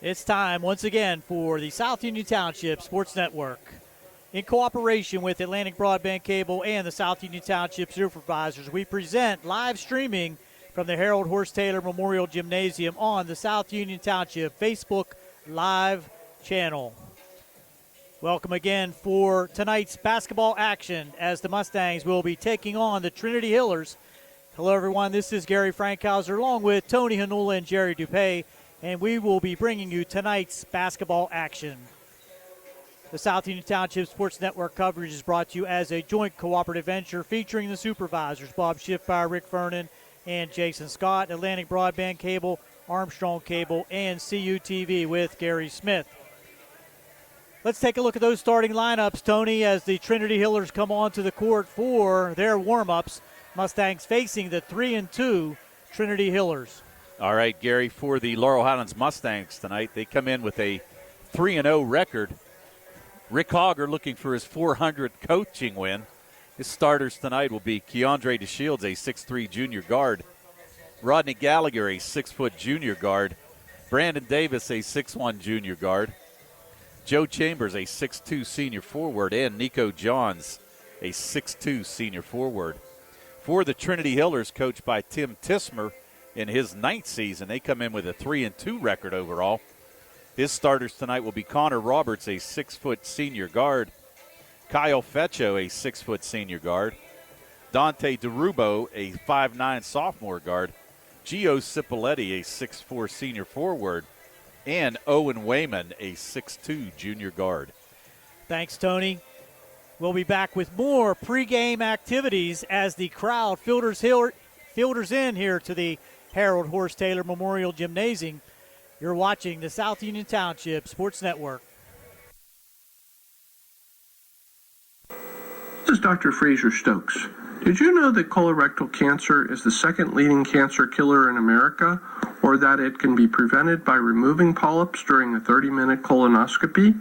It's time once again for the South Union Township Sports Network. In cooperation with Atlantic Broadband Cable and the South Union Township Supervisors, we present live streaming from the Harold Horse Taylor Memorial Gymnasium on the South Union Township Facebook Live channel. Welcome again for tonight's basketball action as the Mustangs will be taking on the Trinity Hillers. Hello everyone, this is Gary Frankhauser along with Tony Hanula and Jerry Dupay, and we will be bringing you tonight's basketball action. The South Union Township Sports Network coverage is brought to you as a joint cooperative venture featuring the supervisors, Bob Schiffbauer, Rick Vernon, and Jason Scott, Atlantic Broadband Cable, Armstrong Cable, and CUTV with Gary Smith. Let's take a look at those starting lineups, Tony, as the Trinity Hillers come onto the court for their warm-ups. Mustangs facing the 3-2 Trinity Hillers. All right, Gary, for the Laurel Highlands Mustangs tonight, they come in with a 3-0 record. Rick Hogger looking for his 400th coaching win. His starters tonight will be Keandre DeShields, a 6'3 junior guard. Rodney Gallagher, a 6-foot junior guard. Brandon Davis, a 6'1 junior guard. Joe Chambers, a 6'2 senior forward. And Nico Johns, a 6'2 senior forward. For the Trinity Hillers, coached by Tim Tismer, in his 9th season, they come in with a 3-2 record overall. His starters tonight will be Connor Roberts, a 6-foot senior guard. Kyle Fecho, a 6-foot senior guard. Dante DeRubo, a 5'9 sophomore guard. Gio Cipoletti, a 6'4 senior forward. And Owen Wayman, a 6'2 junior guard. Thanks, Tony. We'll be back with more pregame activities as the crowd filters in here to the Harold Horse Taylor Memorial Gymnasium. You're watching the South Union Township Sports Network. This is Dr. Fraser Stokes. Did you know that colorectal cancer is the second leading cancer killer in America, or that it can be prevented by removing polyps during a 30-minute colonoscopy?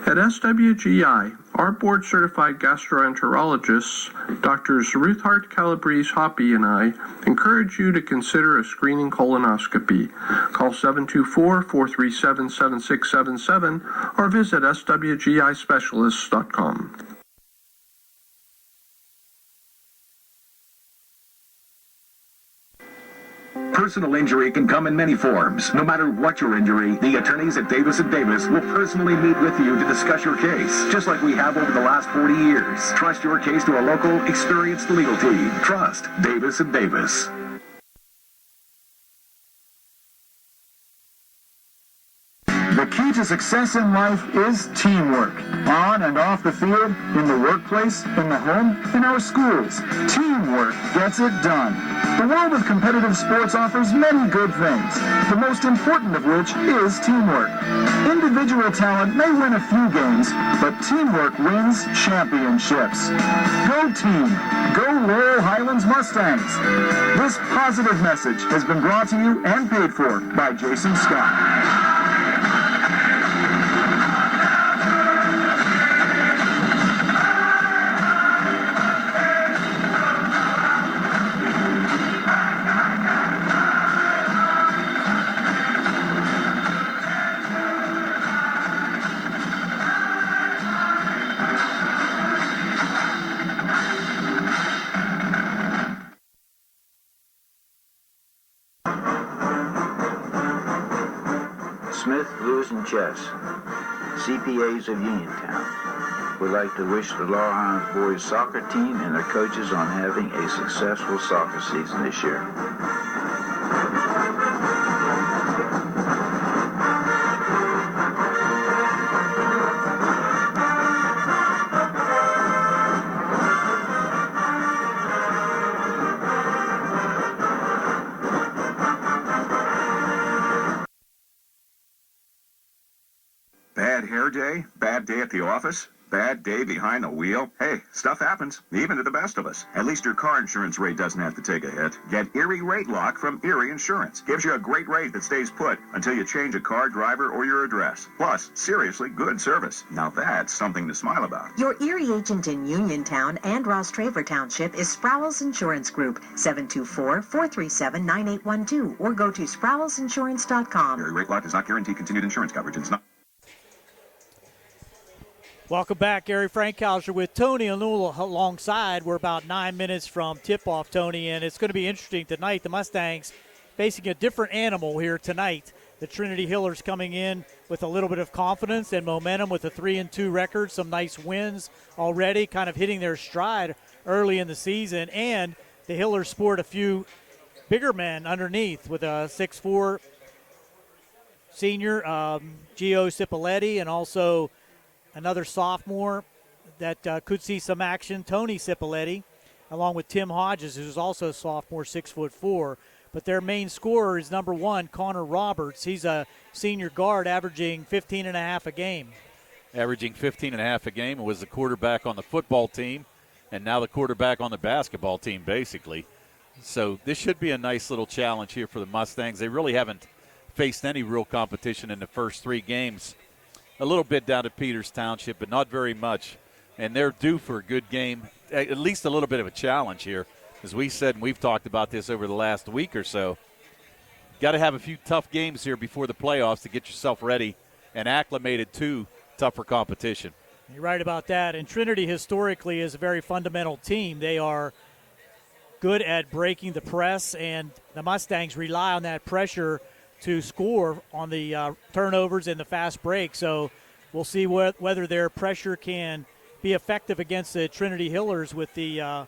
At SWGI, our board-certified gastroenterologists, Drs. Ruthart Calabrese Hoppy and I, encourage you to consider a screening colonoscopy. Call 724-437-7677 or visit swgispecialists.com. Personal injury can come in many forms. No matter what your injury, the attorneys at Davis & Davis will personally meet with you to discuss your case, just like we have over the last 40 years. Trust your case to a local, experienced legal team. Trust Davis & Davis. The key to success in life is teamwork. On and off the field, in the workplace, in the home, in our schools. Teamwork gets it done. The world of competitive sports offers many good things, the most important of which is teamwork. Individual talent may win a few games, but teamwork wins championships. Go team! Go Laurel Highlands Mustangs! This positive message has been brought to you and paid for by Jason Scott. Smith, Lewis, and Chess, CPAs of Uniontown, would like to wish the Laurel Highlands boys soccer team and their coaches on having a successful soccer season this year. Bad hair day? Bad day at the office? Bad day behind the wheel? Hey, stuff happens, even to the best of us. At least your car insurance rate doesn't have to take a hit. Get Erie Rate Lock from Erie Insurance. Gives you a great rate that stays put until you change a car, driver, or your address. Plus, seriously good service. Now that's something to smile about. Your Erie agent in Uniontown and Ross Traver Township is Sproul's Insurance Group, 724-437-9812, or go to sproulsinsurance.com. Erie Rate Lock does not guarantee continued insurance coverage and it's not. Welcome back. Gary Frankhauser with Tony Anula alongside. We're about 9 minutes from tip-off, Tony, and it's going to be interesting tonight. The Mustangs facing a different animal here tonight. The Trinity Hillers coming in with a little bit of confidence and momentum with a 3-2 record, some nice wins already, kind of hitting their stride early in the season. And the Hillers sport a few bigger men underneath with a 6'4" senior, Gio Cipoletti, and also another sophomore that could see some action, Tony Cipoletti, along with Tim Hodges, who's also a sophomore, 6'4". But their main scorer is number 1, Connor Roberts. He's a senior guard averaging 15.5 a game. Averaging 15.5 a game and was the quarterback on the football team and now the quarterback on the basketball team, basically. So this should be a nice little challenge here for the Mustangs. They really haven't faced any real competition in the first 3 games. A little bit down at Peters Township, but not very much. And they're due for a good game, at least a little bit of a challenge here. As we said, and we've talked about this over the last week or so, got to have a few tough games here before the playoffs to get yourself ready and acclimated to tougher competition. You're right about that. And Trinity historically is a very fundamental team. They are good at breaking the press, and the Mustangs rely on that pressure to score on the turnovers and the fast break. So we'll see whether their pressure can be effective against the Trinity Hillers with the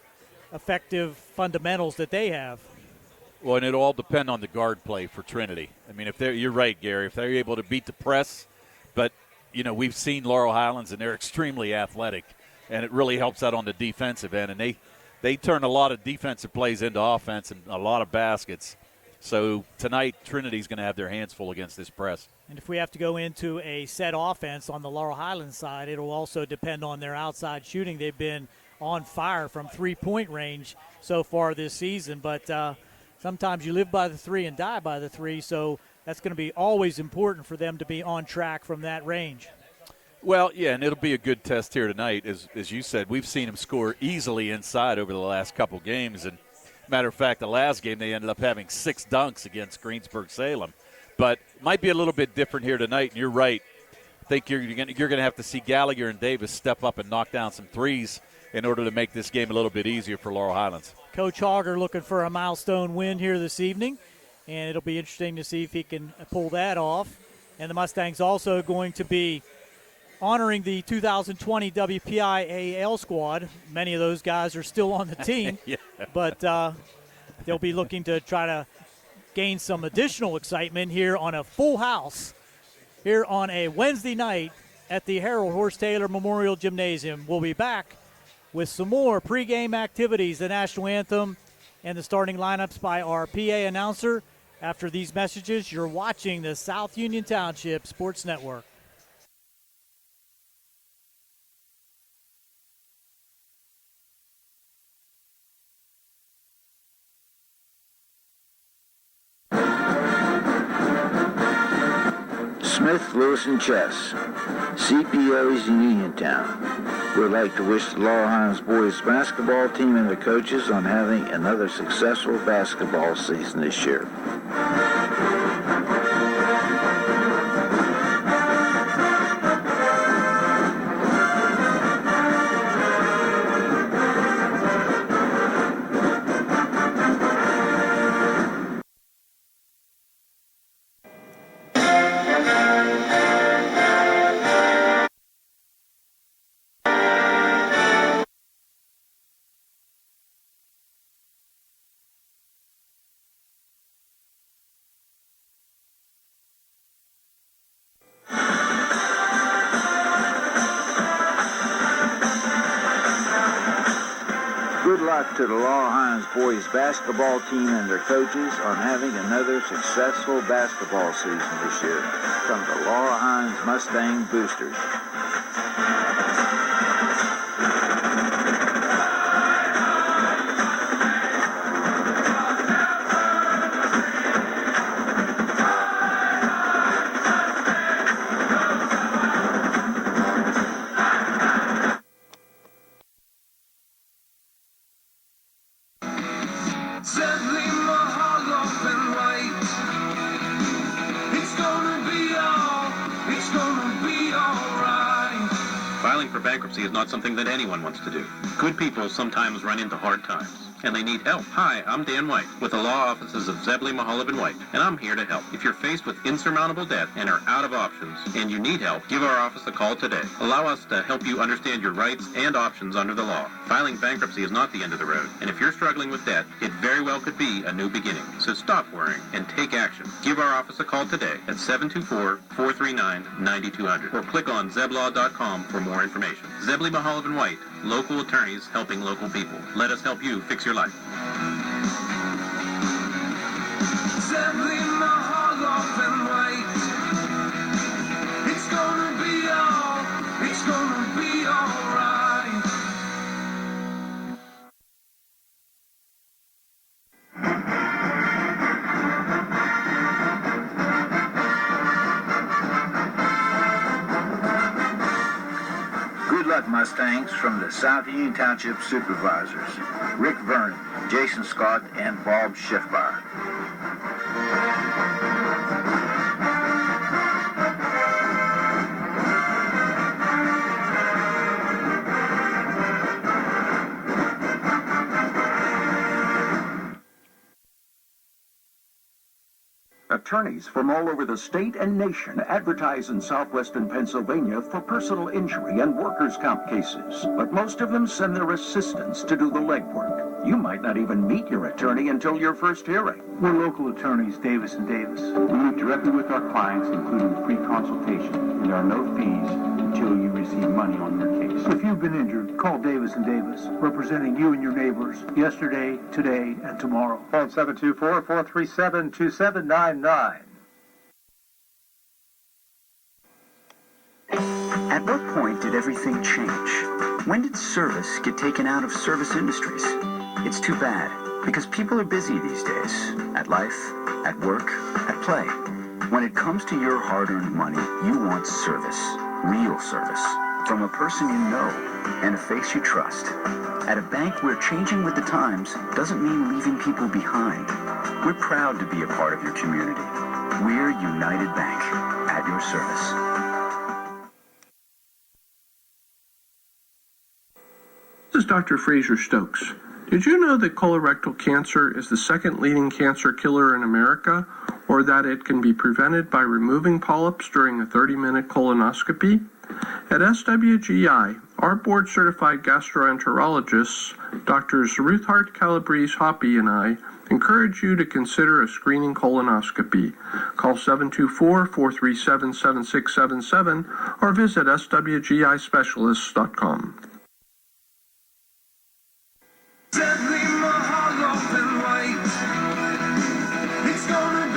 effective fundamentals that they have. Well, and it'll all depend on the guard play for Trinity. I mean, you're right, Gary, if they're able to beat the press, but, you know, we've seen Laurel Highlands, and they're extremely athletic, and it really helps out on the defensive end. And they turn a lot of defensive plays into offense and a lot of baskets. So tonight, Trinity's going to have their hands full against this press. And if we have to go into a set offense on the Laurel Highlands side, it'll also depend on their outside shooting. They've been on fire from three-point range so far this season. But sometimes you live by the 3 and die by the 3, so that's going to be always important for them to be on track from that range. Well, yeah, and it'll be a good test here tonight. As you said, we've seen them score easily inside over the last couple games. And matter of fact, the last game they ended up having 6 dunks against Greensburg-Salem. But it might be a little bit different here tonight, and you're right. I think you're going to have to see Gallagher and Davis step up and knock down some threes in order to make this game a little bit easier for Laurel Highlands. Coach Hogger looking for a milestone win here this evening, and it'll be interesting to see if he can pull that off. And the Mustangs also going to be honoring the 2020 WPIAL squad. Many of those guys are still on the team, yeah. But they'll be looking to try to gain some additional excitement here on a full house here on a Wednesday night at the Harold Horse Taylor Memorial Gymnasium. We'll be back with some more pregame activities, the national anthem, and the starting lineups by our PA announcer. After these messages, you're watching the South Union Township Sports Network. Smith, Lewis, and Chess, CPOs in Uniontown, would like to wish the Laurel Highlands boys basketball team and the coaches on having another successful basketball season this year. Good luck to the Laurel Highlands boys basketball team and their coaches on having another successful basketball season this year. From the Laurel Highlands Mustang Boosters. Filing for bankruptcy is not something that anyone wants to do. Good people sometimes run into hard times, and they need help. Hi, I'm Dan White with the law offices of Zebley, Mahalev & White, and I'm here to help. If you're faced with insurmountable debt and are out of options and you need help, give our office a call today. Allow us to help you understand your rights and options under the law. Filing bankruptcy is not the end of the road, and if you're struggling with debt, it very well could be a new beginning. So stop worrying and take action. Give our office a call today at 724-439-9200 or click on zeblaw.com for more information. Zebley, Mahalev & White, local attorneys helping local people. Let us help you fix your life. Zebley, Mahalev & White. It's gonna be alright. Good luck, Mustangs, from the South Union Township Supervisors, Rick Vernon, Jason Scott, and Bob Schiffbar. Attorneys from all over the state and nation advertise in southwestern Pennsylvania for personal injury and workers' comp cases, but most of them send their assistants to do the legwork. You might not even meet your attorney until your first hearing. We're local attorneys, Davis & Davis. We meet directly with our clients, including free consultation, and there are no fees until you receive money on your case. If you've been injured, call Davis & Davis, representing you and your neighbors yesterday, today, and tomorrow. Phone 724-437-2799. At what point did everything change? When did service get taken out of service industries? It's too bad, because people are busy these days. At life, at work, at play. When it comes to your hard-earned money, you want service. Real service. From a person you know and a face you trust. At a bank where changing with the times doesn't mean leaving people behind. We're proud to be a part of your community. We're United Bank, at your service. This is Dr. Fraser Stokes. Did you know that colorectal cancer is the second leading cancer killer in America, or that it can be prevented by removing polyps during a 30-minute colonoscopy? At SWGI, our board-certified gastroenterologists, Drs. Ruthart Calabrese Hoppy and I, encourage you to consider a screening colonoscopy. Call 724-437-7677 or visit swgispecialists.com. Zebley, Mahalev & White. It's gonna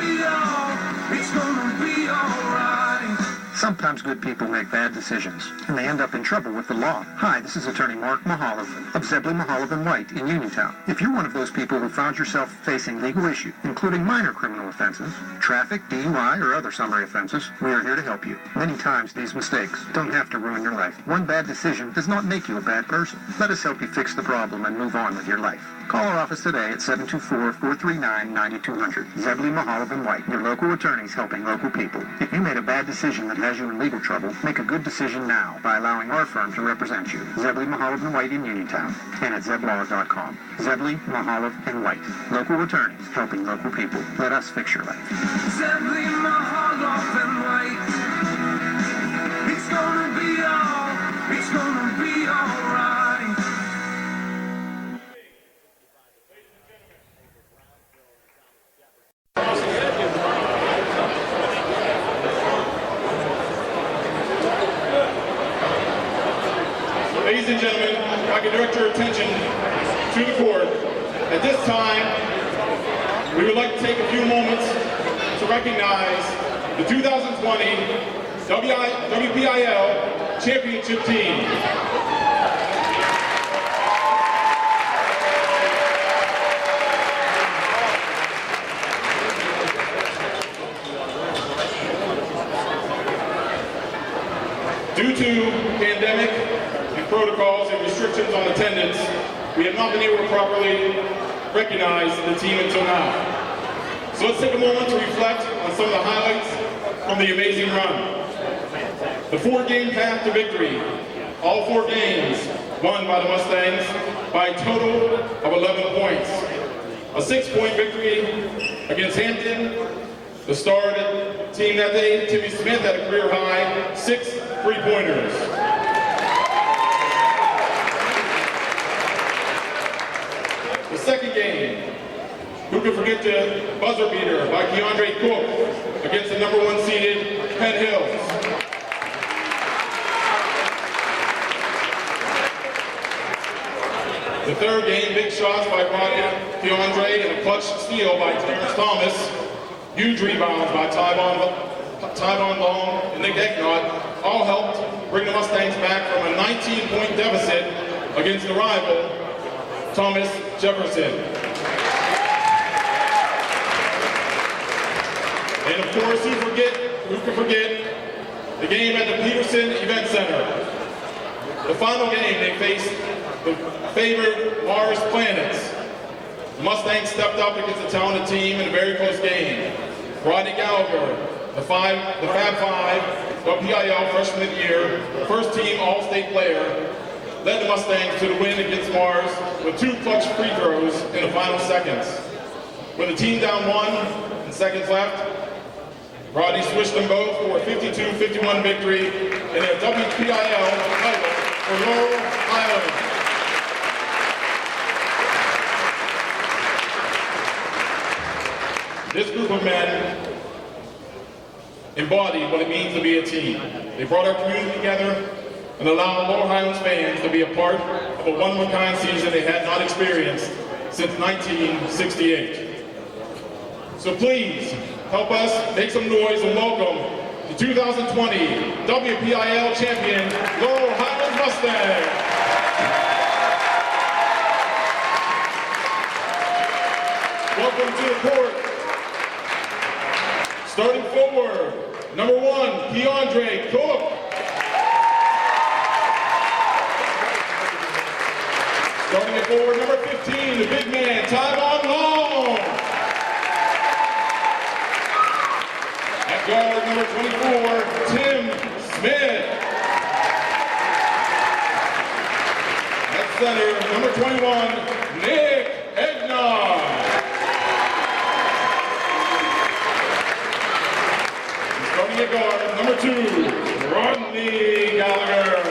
be alright. Sometimes good people make bad decisions, and they end up in trouble with the law. Hi, this is attorney Mark Mahalev of Zebley, Mahalev & White in Uniontown. If you're one of those people who found yourself facing legal issues, including minor criminal offenses, traffic, DUI, or other summary offenses, we are here to help you. Many times these mistakes don't have to ruin your life. One bad decision does not make you a bad person. Let us help you fix the problem and move on with your life. Call our office today at 724-439-9200. Zebley, Mahalev & White, your local attorneys helping local people. If you made a bad decision that has you in legal trouble, make a good decision now by allowing our firm to represent you. Zebley, Mahalev & White in Uniontown and at zeblaw.com. Zebley, Mahalev & White, local attorneys helping local people. Let us fix your life. Zebley, Mahalev & White. It's gonna be alright. Ladies and gentlemen, if I can direct your attention to the court. At this time, we would like to take a few moments to recognize the 2020 WPIL Championship Team. Due to pandemic and protocols and restrictions on attendance, we have not been able to properly recognize the team until now. So let's take a moment to reflect on some of the highlights from the amazing run. The 4-game path to victory, all 4 games won by the Mustangs by a total of 11 points. A 6-point victory against Hampton. The star team that day, Timmy Smith, had a career high 6 3-pointers. The second game, who could forget the buzzer beater by Keandre Cook against the number 1 seeded Penn Hills. The third game, big shots by Keandre and a clutch steal by Terrence Thomas. Huge rebounds by Tyvon Long and Nick Egnott all helped bring the Mustangs back from a 19-point deficit against the rival, Thomas Jefferson. And of course, who can forget the game at the Peterson Event Center. The final game, they faced the favored Mars Planets. The Mustangs stepped up against a talented team in a very close game. Rodney Gallagher, the Fab Five, WPIL Freshman of the Year, first team All-State player, led the Mustangs to the win against Mars with 2 clutch free throws in the final seconds. With the team down 1 and seconds left, Rodney switched them both for a 52-51 victory in their WPIL title for Laurel Highlands. This group of men embodied what it means to be a team. They brought our community together and allowed Laurel Highlands fans to be a part of a one-of-a-kind season they had not experienced since 1968. So please, help us make some noise and welcome the 2020 WPIL champion, Laurel Highlands Mustangs. Welcome to the court. Starting forward, number 1, Keandre Cook. Starting at forward, number 15, the big man, Tyvon Long. At guard, number 24, Tim Smith. At center, number 21, Nick Egnott. Starting at guard, number 2, Rodney Gallagher.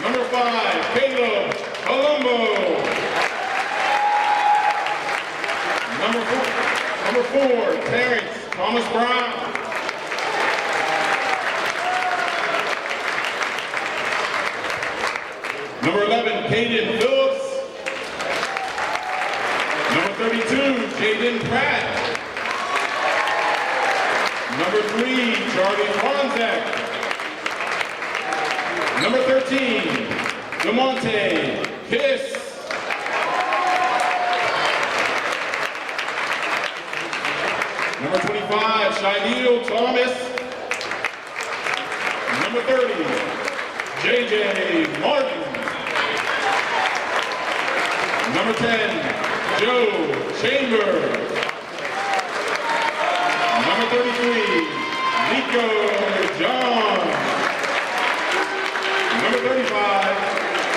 Number 5, Caleb Colombo. Number 4, Terrence Thomas Brown. Number 11, Caden Phillips. Number 32, Jaden Pratt. Number 3, Charlie Ronzek. Number 13, DeMonte Kiss. Number 25, Shyneel Thomas. Number 30, JJ Martin. Number 10, Joe Chambers. Number 33, Nico John. Number 35,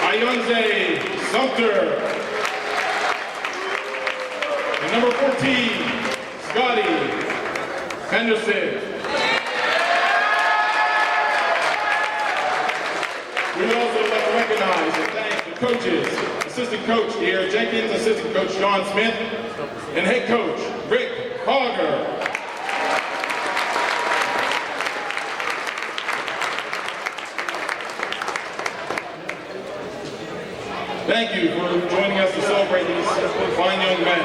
Ayunze Sumter. And number 14, Scotty Henderson. We would also like to recognize and thank the coaches, assistant coach De'Aaron Jenkins, assistant coach John Smith, and head coach Rick Hogger. Thank you for joining us to celebrate these fine young men.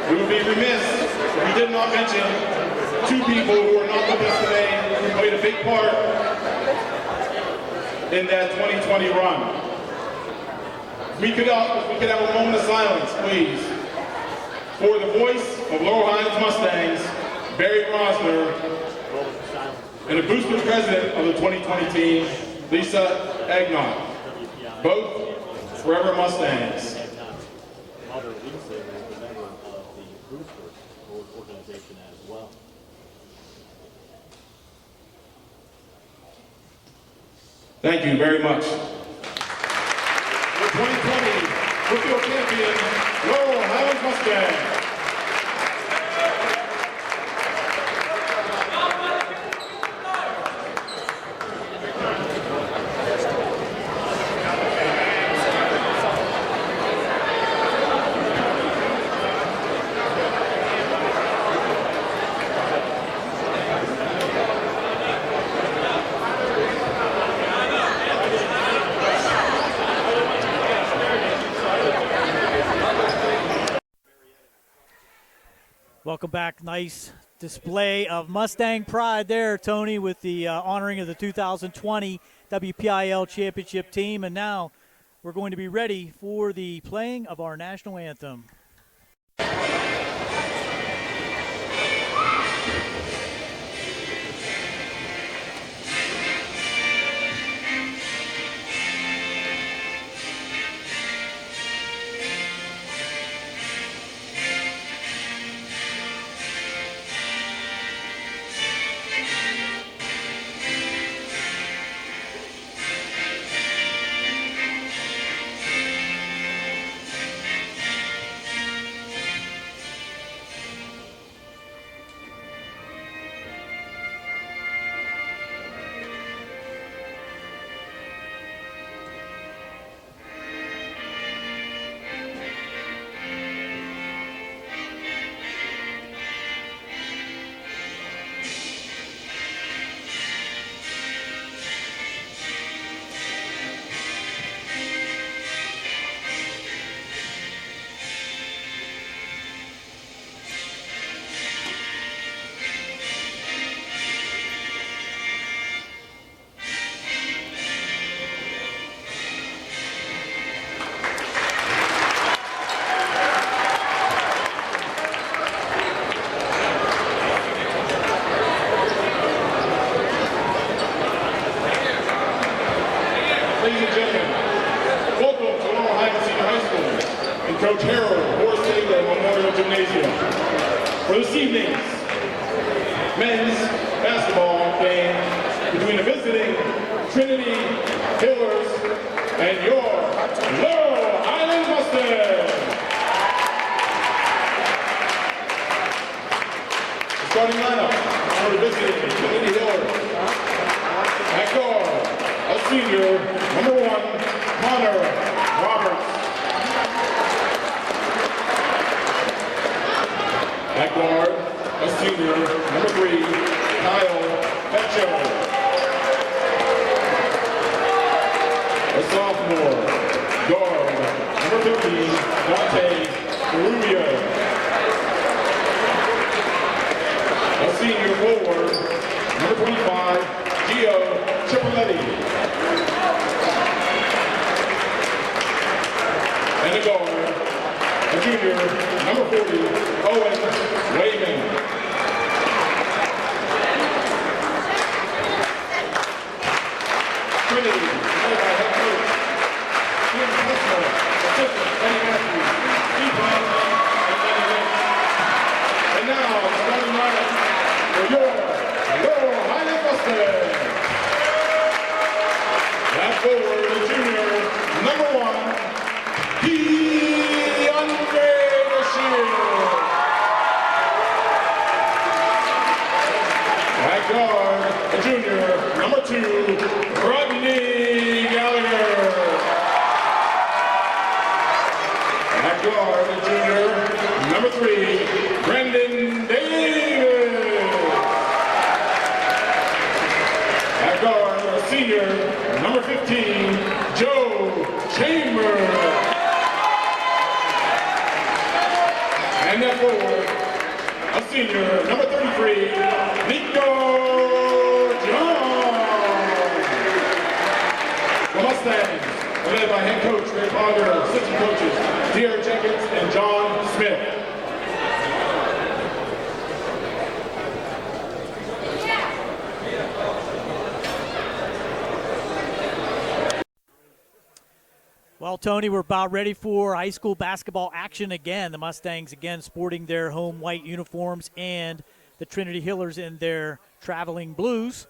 We would be remiss if we did not mention 2 people who are not with us today who played a big part in that 2020 run. If we could have a moment of silence, please, for the voice of Laurel Highlands Mustangs, Barry Grosner, and the booster president of the 2020 team, Lisa Egnott, both forever Mustangs. organization as well. Thank you very much. Your 2020 Brookfield champion, Laurel Highlands Mustangs. Welcome back. Nice display of Mustang pride there, Tony, with the honoring of the 2020 WPIL championship team. And now we're going to be ready for the playing of our national anthem. Ladies and gentlemen, welcome to Laurel Highlands Senior High School and Coach Harold Horse Taylor Memorial Gymnasium. For this evening's men's basketball game between the visiting Trinity Pillars and your Laurel Highlands Mustangs. The starting lineup for the visiting Trinity Pillars. At guard, a senior, number 1, Connor Roberts. At guard, a senior, number 3, Kyle Betcho. A sophomore, guard, number 13, Dante Rubio. A senior forward, number 25, Gio Cipollini. And a guard, a junior, number 40, Owen Wayman. Trinity, led by head coach Jim Kessler, assistant Eddie Matthews, Steve Brown, and Eddie Lynch. And now, the starting lineup for your Laurel Highlands Mustangs. That forward, the junior, number 1, DeAndre Bashir. At guard, a junior, number 2, Rodney Gallagher. At guard, a junior, number 3, Brendan Davis. At guard, a senior, number 15, Joe Chambers. And that forward, a senior, number 33, Nico John. The Mustangs are led by head coach Ray Potter, assistant coaches Dear Jenkins and John Smith. Well, Tony, we're about ready for high school basketball action again. The Mustangs again sporting their home white uniforms and the Trinity Hillers in their traveling blues.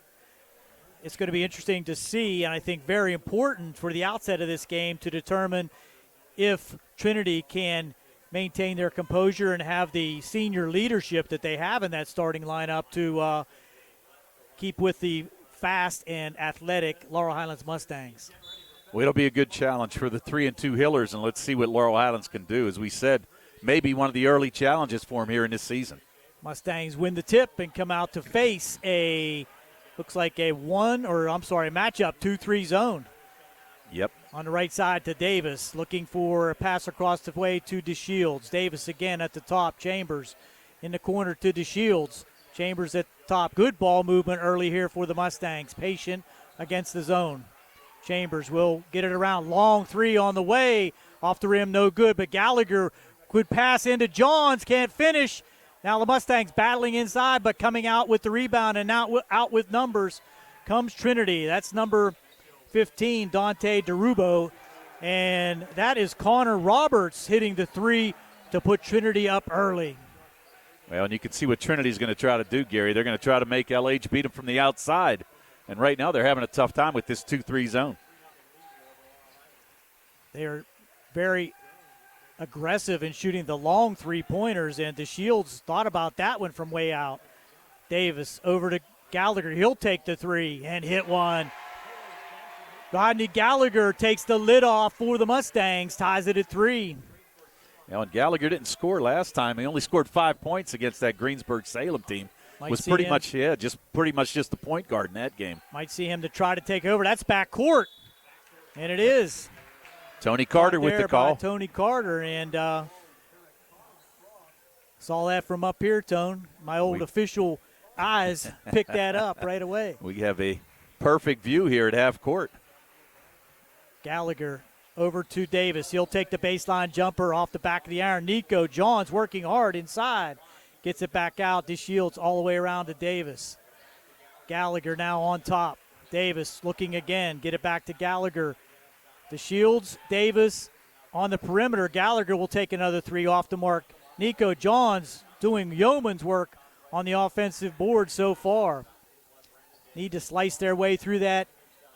It's going to be interesting to see, and I think very important for the outset of this game to determine if Trinity can maintain their composure and have the senior leadership that they have in that starting lineup to keep with the fast and athletic Laurel Highlands Mustangs. Well, it'll be a good challenge for the 3-2 Hillers, and let's see what Laurel Highlands can do. As we said, maybe one of the early challenges for them here in this season. Mustangs win the tip and come out to face looks like a matchup 2-3 zone. Yep. On the right side to Davis, looking for a pass across the way to DeShields. Davis again at the top. Chambers in the corner to DeShields. Chambers at the top. Good ball movement early here for the Mustangs. Patient against the zone. Chambers will get it around. Long three on the way. Off the rim, no good. But Gallagher could pass into Johns. Can't finish. Now the Mustangs battling inside, but coming out with the rebound and now out with numbers comes Trinity. That's number 15, Dante DeRubo. And that is Connor Roberts hitting the three to put Trinity up early. Well, and you can see what Trinity's going to try to do, Gary. They're going to try to make LH beat them from the outside. And right now they're having a tough time with this 2-3 zone. They are very aggressive in shooting the long three-pointers, and DeShields thought about that one from way out. Davis over to Gallagher. He'll take the three and hit one. Rodney Gallagher takes the lid off for the Mustangs, ties it at 3. Now, and Gallagher didn't score last time. He only scored 5 points against that Greensburg-Salem team. Was pretty much just the point guard in that game. Might see him to try to take over. That's back court, and it is. Tony Carter with the call. Tony Carter, and saw that from up here, Tone. My old official eyes picked that up right away. We have a perfect view here at half court. Gallagher over to Davis. He'll take the baseline jumper off the back of the iron. Nico Johns working hard inside. Gets it back out. DeShields all the way around to Davis. Gallagher now on top. Davis looking again. Get it back to Gallagher. DeShields, Davis on the perimeter. Gallagher will take another three off the mark. Nico Johns doing yeoman's work on the offensive board so far. Need to slice their way through that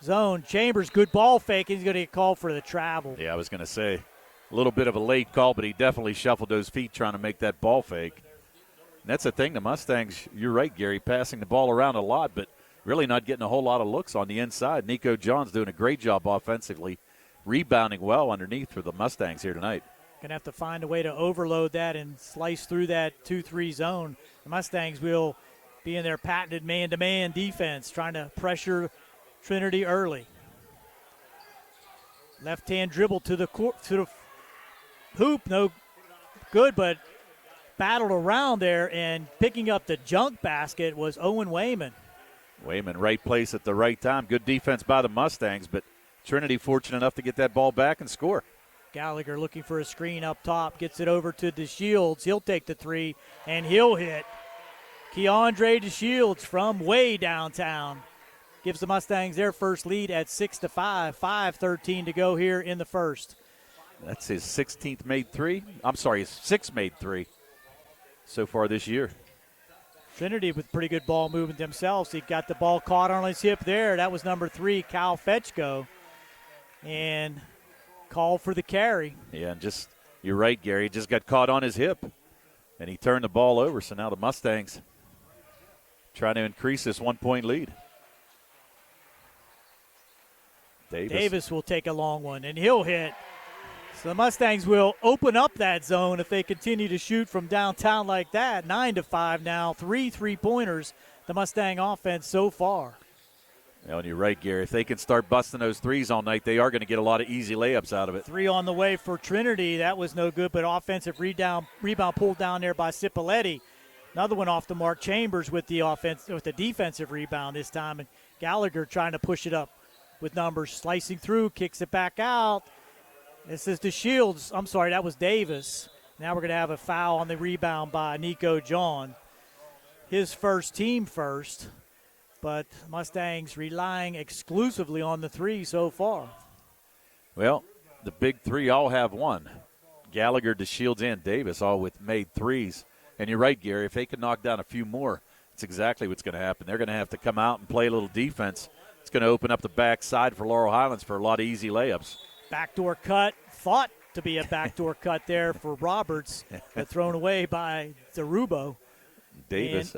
zone. Chambers, good ball fake. He's going to get called for the travel. Yeah, I was going to say a little bit of a late call, but he definitely shuffled those feet trying to make that ball fake. And that's the thing, the Mustangs, you're right, Gary, passing the ball around a lot, but really not getting a whole lot of looks on the inside. Nico Johns doing a great job offensively, rebounding well underneath for the Mustangs here tonight. Going to have to find a way to overload that and slice through that 2-3 zone. The Mustangs will be in their patented man-to-man defense, trying to pressure Trinity early. Left-hand dribble to the hoop, no good, but battled around there, and picking up the junk basket was Owen Wayman. Wayman, right place at the right time. Good defense by the Mustangs, but Trinity fortunate enough to get that ball back and score. Gallagher looking for a screen up top, gets it over to DeShields. He'll take the three, and he'll hit. Keandre DeShields from way downtown gives the Mustangs their first lead at 6-5. 5:13 to go here in the first. That's his 16th made three. I'm sorry, his 6th made three so far this year. Trinity with pretty good ball movement themselves. He got the ball caught on his hip there. That was number 3, Cal Fetchko. And call for the carry. Yeah, and you're right, Gary. Just got caught on his hip. And he turned the ball over, so now the Mustangs trying to increase this 1-point lead. Davis will take a long one, and he'll hit. So the Mustangs will open up that zone if they continue to shoot from downtown like that. 9-5 now, 3 3-pointers, the Mustang offense so far. Well, and you're right, Gary. If they can start busting those threes all night, they are going to get a lot of easy layups out of it. 3 on the way for Trinity. That was no good, but offensive rebound pulled down there by Cipoletti. Another one off the mark. Chambers with the defensive rebound this time, and Gallagher trying to push it up with numbers. Slicing through, kicks it back out. This is DeShields. I'm sorry, that was Davis. Now we're going to have a foul on the rebound by Nico John. His first, team first, but Mustangs relying exclusively on the 3 so far. Well, the big three all have one. Gallagher, DeShields, and Davis all with made threes. And you're right, Gary, if they can knock down a few more, it's exactly what's going to happen. They're going to have to come out and play a little defense. It's going to open up the backside for Laurel Highlands for a lot of easy layups. Backdoor cut, thought to be a backdoor cut there for Roberts, but thrown away by DeRubo. Davis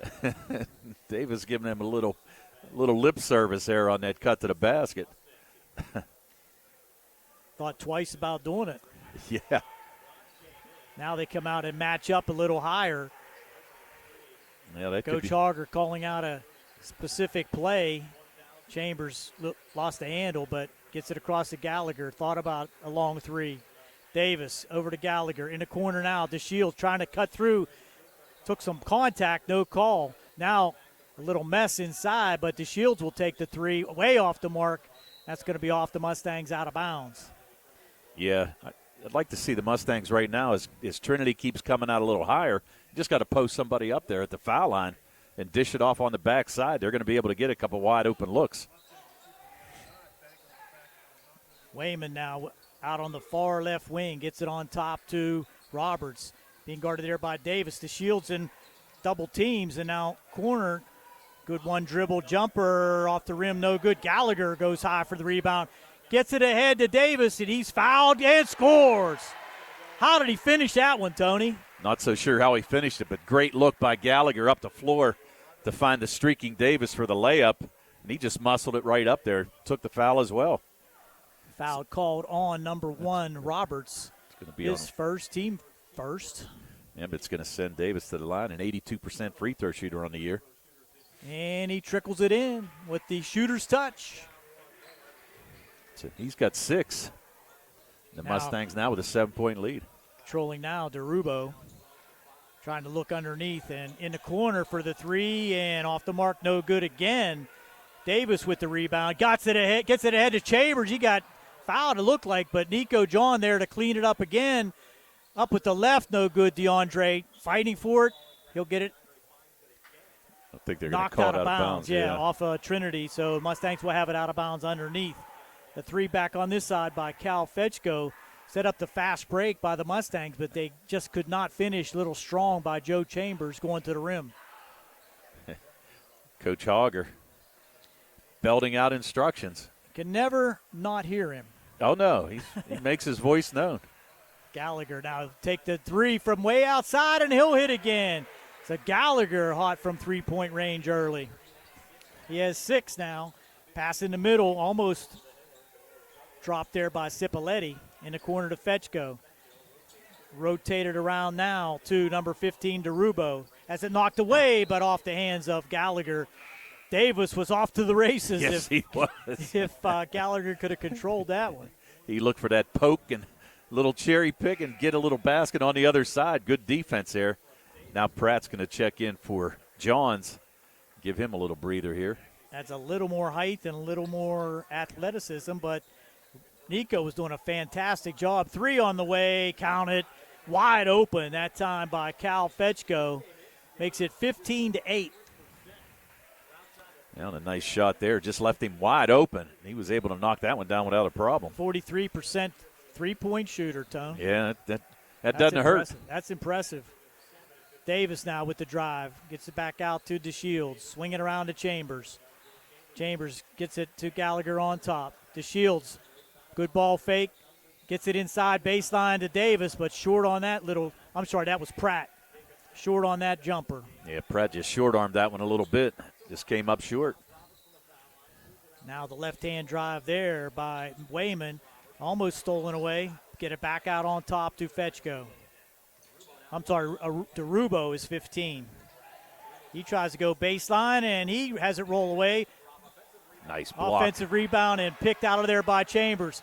Davis giving him a little lip service there on that cut to the basket. Thought twice about doing it. Yeah. Now they come out and match up a little higher. Yeah, that Coach Hogger calling out a specific play. Chambers lost the handle, but gets it across to Gallagher. Thought about a long three. Davis over to Gallagher in the corner now. DeShields trying to cut through. Took some contact, no call. Now a little mess inside, but DeShields will take the three way off the mark. That's going to be off the Mustangs, out of bounds. Yeah, I'd like to see the Mustangs right now as Trinity keeps coming out a little higher. You just got to post somebody up there at the foul line and dish it off on the backside. They're going to be able to get a couple wide open looks. Wayman now out on the far left wing, gets it on top to Roberts. Being guarded there by Davis. DeShields in double teams, and now corner. Good one dribble jumper off the rim, no good. Gallagher goes high for the rebound. Gets it ahead to Davis, and he's fouled and scores. How did he finish that one, Tony? Not so sure how he finished it, but great look by Gallagher up the floor to find the streaking Davis for the layup, and he just muscled it right up there. Took the foul as well. Foul called on number one, Roberts. It's going to be his first, team first. Yeah, but it's going to send Davis to the line, an 82% free throw shooter on the year. And he trickles it in with the shooter's touch. So he's got 6. The Mustangs now with a 7-point lead. Controlling now, DeRubo trying to look underneath and in the corner for the three, and off the mark, no good again. Davis with the rebound, gets it ahead to Chambers. He got fouled, it looked like, but Nico John there to clean it up again. Up with the left, no good. DeAndre fighting for it. He'll get it. I think they're going to call it out of bounds. Yeah, off Trinity. So Mustangs will have it out of bounds underneath. The three back on this side by Cal Fetchko. Set up the fast break by the Mustangs, but they just could not finish. Little strong by Joe Chambers going to the rim. Coach Hogger belting out instructions. Can never not hear him. Oh, no. He makes his voice known. Gallagher now take the three from way outside, and he'll hit again. So Gallagher hot from three-point range early. He has 6 now. Pass in the middle, almost dropped there by Cipoletti in the corner to Fetchko. Rotated around now to number 15, DeRubo. Has it knocked away, but off the hands of Gallagher. Davis was off to the races. Yes, he was. If Gallagher could have controlled that one. He looked for that poke and little cherry pick and get a little basket on the other side. Good defense there. Now Pratt's going to check in for Johns. Give him a little breather here. That's a little more height and a little more athleticism, but Nico was doing a fantastic job. 3 on the way, count it, wide open that time by Cal Fetchko. Makes it 15-8. Well, a nice shot there. Just left him wide open. He was able to knock that one down without a problem. 43% three-point shooter, Tone. Yeah, that doesn't hurt. That's impressive. Davis now with the drive. Gets it back out to DeShields. Swinging around to Chambers. Chambers gets it to Gallagher on top. DeShields, good ball fake. Gets it inside baseline to Davis, but short on that that was Pratt. Short on that jumper. Yeah, Pratt just short-armed that one a little bit. Just came up short. Now the left-hand drive there by Wayman. Almost stolen away. Get it back out on top to Fetchko. I'm sorry, DeRubo is 15. He tries to go baseline, and he has it roll away. Nice block. Offensive rebound and picked out of there by Chambers.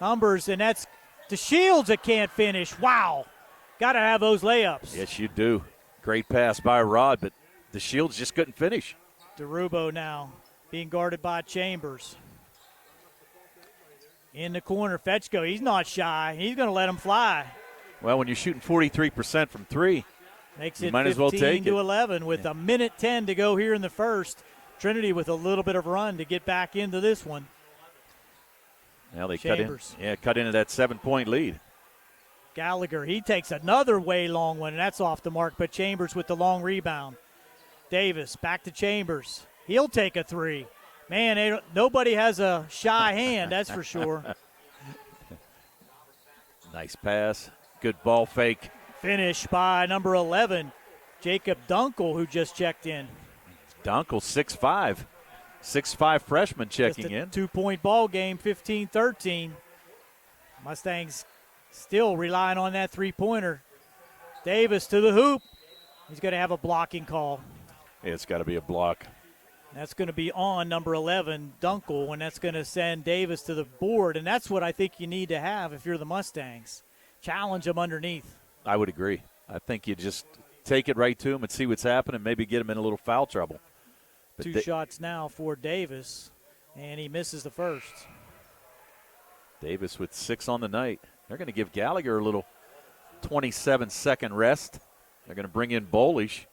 Numbers, and that's DeShields that can't finish. Wow. Got to have those layups. Yes, you do. Great pass by Rod, but DeShields just couldn't finish. DeRubo now being guarded by Chambers. In the corner, Fetchko, he's not shy. He's going to let him fly. Well, when you're shooting 43% from 3, makes you it might as well take 15-11 with a minute 10 to go here in the first. Trinity with a little bit of run to get back into this one. Now they Chambers. cut into that 7-point lead. Gallagher, he takes another way long one, and that's off the mark, but Chambers with the long rebound. Davis, back to Chambers. He'll take a three. Man, nobody has a shy hand, that's for sure. Nice pass. Good ball fake. Finish by number 11, Jacob Dunkel, who just checked in. Dunkel, 6'5". 6'5" freshman checking Just a in. 2-point ball game, 15-13. Mustangs still relying on that three-pointer. Davis to the hoop. He's going to have a blocking call. Yeah, it's got to be a block. That's going to be on number 11, Dunkel, and that's going to send Davis to the board, and that's what I think you need to have if you're the Mustangs. Challenge them underneath. I would agree. I think you just take it right to him and see what's happening, maybe get him in a little foul trouble. But Two shots now for Davis, and he misses the first. Davis with 6 on the night. They're going to give Gallagher a little 27-second rest. They're going to bring in Bolish.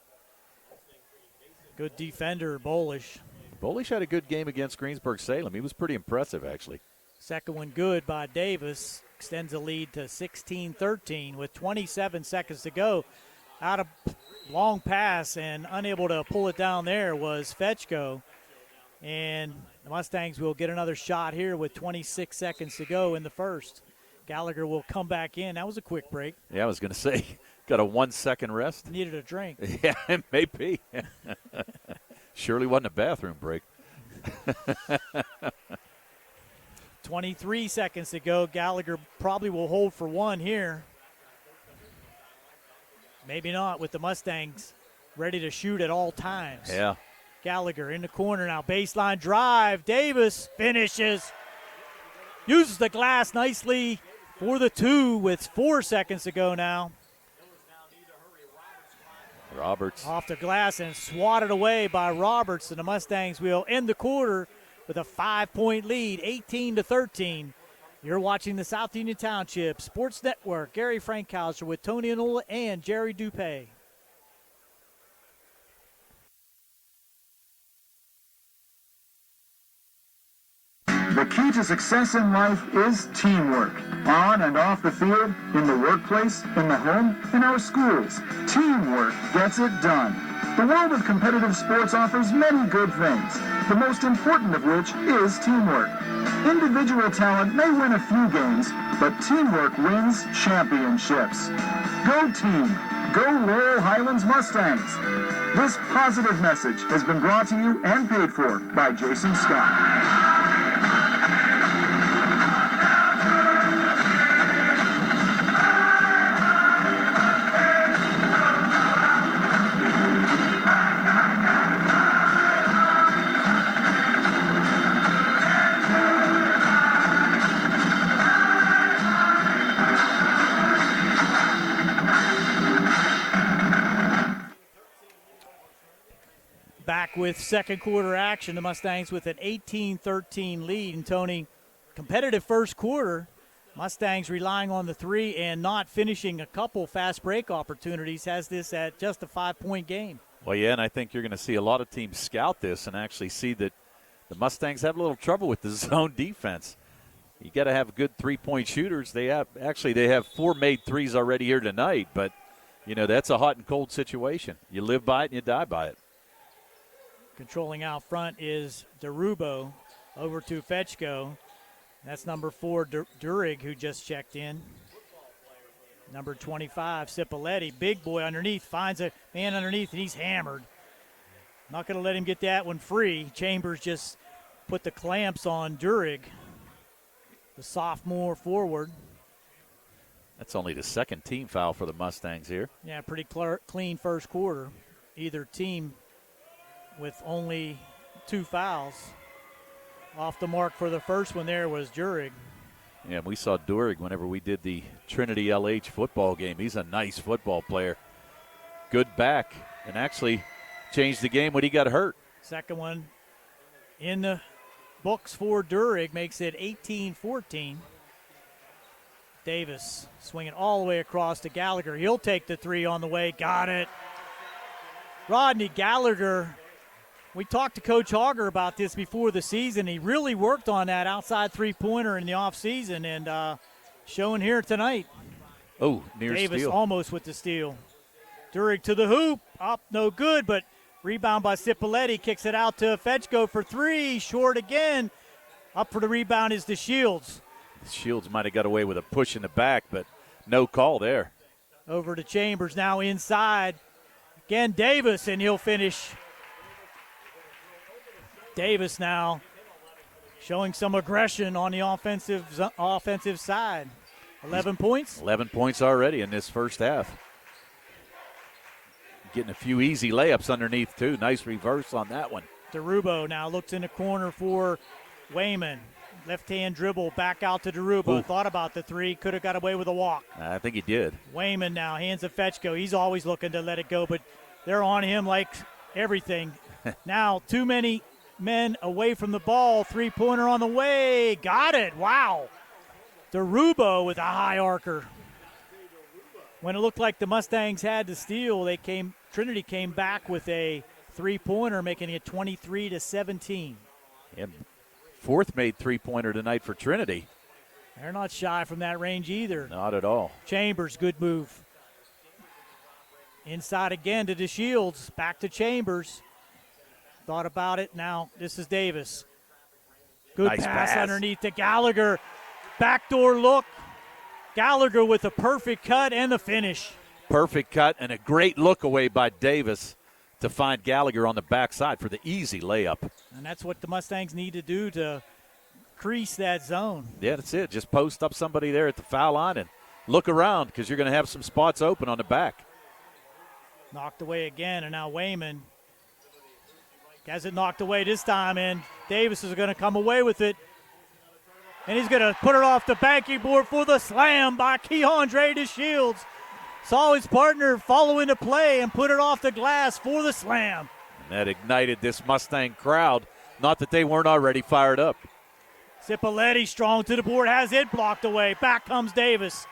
Good defender, Bolish. Bolish had a good game against Greensburg-Salem. He was pretty impressive, actually. Second one good by Davis. Extends the lead to 16-13 with 27 seconds to go. Out of long pass and unable to pull it down there was Fetchko. And the Mustangs will get another shot here with 26 seconds to go in the first. Gallagher will come back in. That was a quick break. Yeah, I was going to say, got a 1-second rest. Needed a drink. Yeah, it may be. Surely wasn't a bathroom break. 23 seconds to go. Gallagher probably will hold for one here. Maybe not with the Mustangs ready to shoot at all times. Yeah. Gallagher in the corner now. Baseline drive. Davis finishes. Uses the glass nicely for the two with 4 seconds to go now. Roberts. Off the glass and swatted away by Roberts. And the Mustangs will end the quarter with a 5-point lead, 18-13. You're watching the South Union Township Sports Network. Gary Frankhauser with Tony Anola and Jerry Dupay. The key to success in life is teamwork. On and off the field, in the workplace, in the home, in our schools. Teamwork gets it done. The world of competitive sports offers many good things, the most important of which is teamwork. Individual talent may win a few games, but teamwork wins championships. Go team! Go Laurel Highlands Mustangs! This positive message has been brought to you and paid for by Jason Scott. Back with second quarter action, the Mustangs with an 18-13 lead. And Tony, competitive first quarter. Mustangs relying on the three and not finishing a couple fast break opportunities has this at just a 5-point game. Well, yeah, and I think you're going to see a lot of teams scout this and actually see that the Mustangs have a little trouble with the zone defense. You got to have good three-point shooters. They have 4 made threes already here tonight, but you know that's a hot and cold situation. You live by it and you die by it. Controlling out front is DeRubo over to Fetchko. That's number 4, Durig, who just checked in. Number 25, Cipoletti, big boy underneath, finds a man underneath, and he's hammered. Not going to let him get that one free. Chambers just put the clamps on Durig, the sophomore forward. That's only the second team foul for the Mustangs here. Yeah, pretty clean first quarter. Either team with only 2 fouls. Off the mark for the first one there was Durig. Yeah, we saw Durig whenever we did the Trinity LH football game. He's a nice football player. Good back, and actually changed the game when he got hurt. Second one in the books for Durig, makes it 18-14. Davis swinging all the way across to Gallagher. He'll take the three on the way. Got it. Rodney Gallagher We talked to Coach Hogger about this before the season. He really worked on that outside three-pointer in the offseason, and showing here tonight. Oh, near Davis steal. almost with the steal. Durig to the hoop. Up, no good, but rebound by Cipoletti. Kicks it out to Fetchko for three. Short again. Up for the rebound is the Shields. Shields might have got away with a push in the back, but no call there. Over to Chambers now inside. Again, Davis, and he'll finish. Davis now showing some aggression on the offensive side. 11 points. 11 points already in this first half. Getting a few easy layups underneath, too. Nice reverse on that one. DeRubo now looks in the corner for Wayman. Left-hand dribble back out to DeRubo. Ooh. Thought about the three. Could have got away with a walk. I think he did. Wayman now hands to Fetchko. He's always looking to let it go, but they're on him like everything. Now too many men away from the ball. Three-pointer on the way. Got it. Wow. DeRubo with a high arcer. When it looked like the Mustangs had to steal, Trinity came back with a three-pointer, making it 23-17. And fourth made three-pointer tonight for Trinity. They're not shy from that range either. Not at all. Chambers, good move. Inside again to DeShields. Back to Chambers. Thought about it. Now this is Davis. Good Nice pass underneath to Gallagher. Backdoor look. Gallagher with a perfect cut and the finish. Perfect cut and a great look away by Davis to find Gallagher on the backside for the easy layup. And that's what the Mustangs need to do to crease that zone. Yeah, that's it. Just post up somebody there at the foul line and look around because you're going to have some spots open on the back. Knocked away again, and now Wayman has it knocked away this time, and Davis is going to come away with it. And he's going to put it off the banking board for the slam by Keandre DeShields. Saw his partner follow into play and put it off the glass for the slam. And that ignited this Mustang crowd. Not that they weren't already fired up. Cipoletti strong to the board, has it blocked away. Back comes Davis.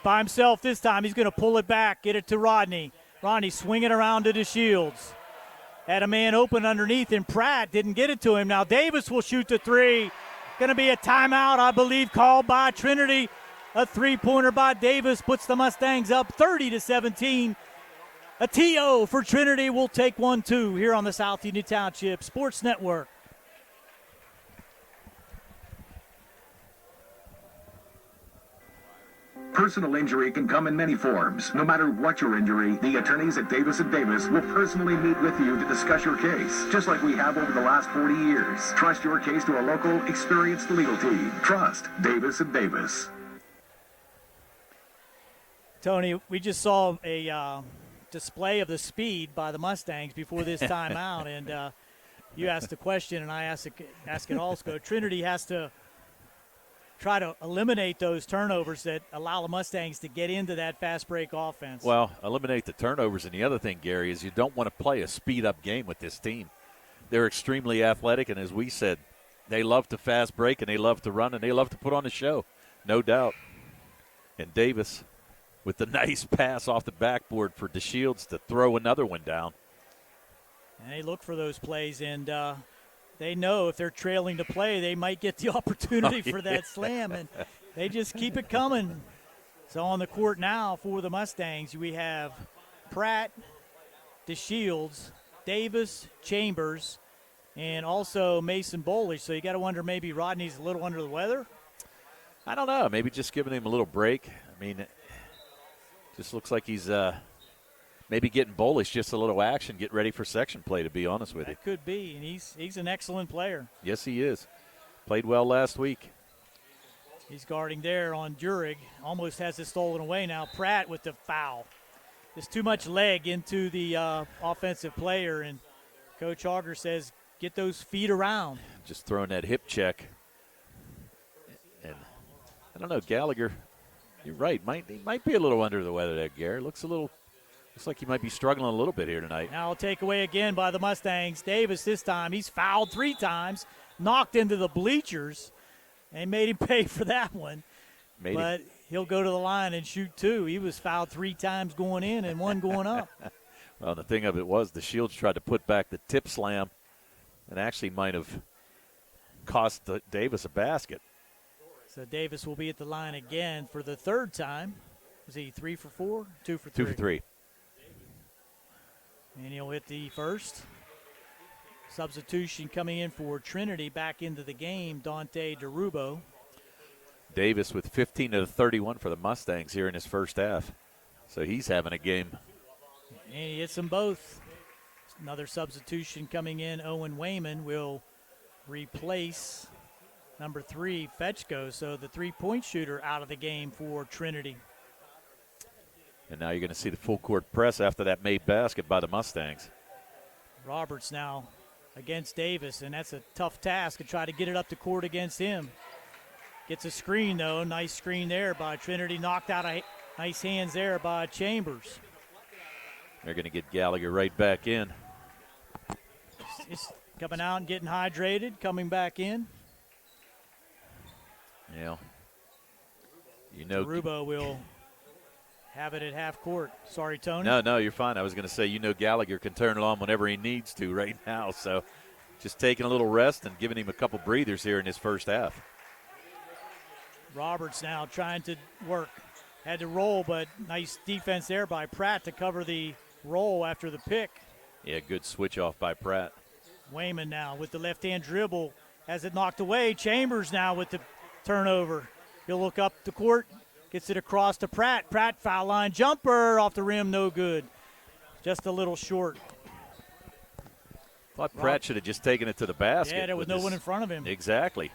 By himself this time, he's going to pull it back, get it to Rodney. Rodney swinging around to DeShields. Had a man open underneath, and Pratt didn't get it to him. Now Davis will shoot the three. Going to be a timeout, I believe, called by Trinity. A three-pointer by Davis puts the Mustangs up 30-17. A TO for Trinity will take 1-2 here on the South Union Township Sports Network. Personal injury can come in many forms. No matter what your injury, the attorneys at Davis & Davis will personally meet with you to discuss your case, just like we have over the last 40 years. Trust your case to a local, experienced legal team. Trust Davis & Davis. Tony, we just saw a display of the speed by the Mustangs before this timeout, and you asked the question, and I ask it also. Trinity has to try to eliminate those turnovers that allow the Mustangs to get into that fast break offense. Well, eliminate the turnovers, and the other thing, Gary, is you don't want to play a speed-up game with this team. They're extremely athletic, and as we said, they love to fast break, and they love to run, and they love to put on a show, no doubt. And Davis with the nice pass off the backboard for DeShields to throw another one down. And they look for those plays, and they know if they're trailing to play, they might get the opportunity for that slam, and they just keep it coming. So on the court now for the Mustangs, we have Pratt, DeShields, Davis, Chambers, and also Mason Bolish. So you got to wonder maybe Rodney's a little under the weather? I don't know. Maybe just giving him a little break. I mean, it just looks like he's maybe getting Bolish just a little action, get ready for section play, to be honest with you. It could be, and he's an excellent player. Yes, he is. Played well last week. He's guarding there on Durig. Almost has it stolen away now. Pratt with the foul. There's too much leg into the offensive player, and Coach Auger says, get those feet around. Just throwing that hip check. And I don't know, Gallagher, you're right. He might be a little under the weather there, Gary. Looks like he might be struggling a little bit here tonight. Now a takeaway again by the Mustangs. Davis this time, he's fouled 3 times, knocked into the bleachers, and made him pay for that one. But he'll go to the line and shoot 2. He was fouled 3 times going in and 1 going up. Well, the thing of it was DeShields tried to put back the tip slam and actually might have cost Davis a basket. So Davis will be at the line again for the third time. Was he 3 for 4? 2 for 3? 2 for 3. And he'll hit the first. Substitution coming in for Trinity back into the game, Dante DeRubo. Davis with 15 of the 31 for the Mustangs here in his first half. So he's having a game. And he hits them both. Another substitution coming in. Owen Wayman will replace number 3, Fetchko. So the three-point shooter out of the game for Trinity. And now you're going to see the full court press after that made basket by the Mustangs. Roberts now against Davis, and that's a tough task to try to get it up the court against him. Gets a screen, though. Nice screen there by Trinity. Knocked out a nice hands there by Chambers. They're going to get Gallagher right back in. Just coming out and getting hydrated, coming back in. Yeah. Rubo will have it at half court. Sorry, Tony. No, you're fine. I was going to say, Gallagher can turn it on whenever he needs to right now. So just taking a little rest and giving him a couple breathers here in his first half. Roberts now trying to work. Had to roll, but nice defense there by Pratt to cover the roll after the pick. Yeah, good switch off by Pratt. Wayman now with the left-hand dribble. Has it knocked away. Chambers now with the turnover. He'll look up the court. Gets it across to Pratt. Pratt foul line jumper off the rim, no good. Just a little short. Thought Pratt should have just taken it to the basket. Yeah, there was no one in front of him. Exactly.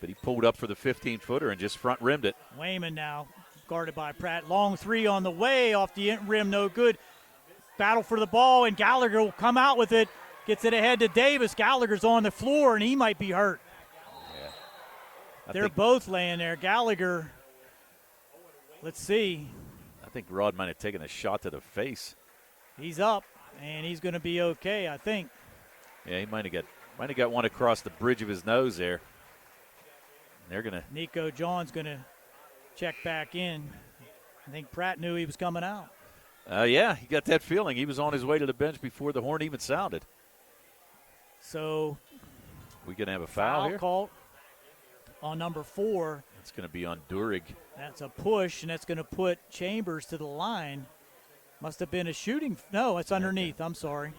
But he pulled up for the 15-footer and just front rimmed it. Wayman now guarded by Pratt. Long three on the way off the rim, no good. Battle for the ball, and Gallagher will come out with it. Gets it ahead to Davis. Gallagher's on the floor, and he might be hurt. Yeah. They're both laying there. Gallagher, let's see. I think Rod might have taken a shot to the face. He's up, and he's going to be okay, I think. Yeah, he might have got one across the bridge of his nose there. They're going to. Nico John's going to check back in. I think Pratt knew he was coming out. Yeah, he got that feeling. He was on his way to the bench before the horn even sounded. So we going to have a foul here? Called on number 4. It's going to be on Durig. That's a push, and that's going to put Chambers to the line. Must have been a shooting. No, it's underneath. Okay. I'm sorry.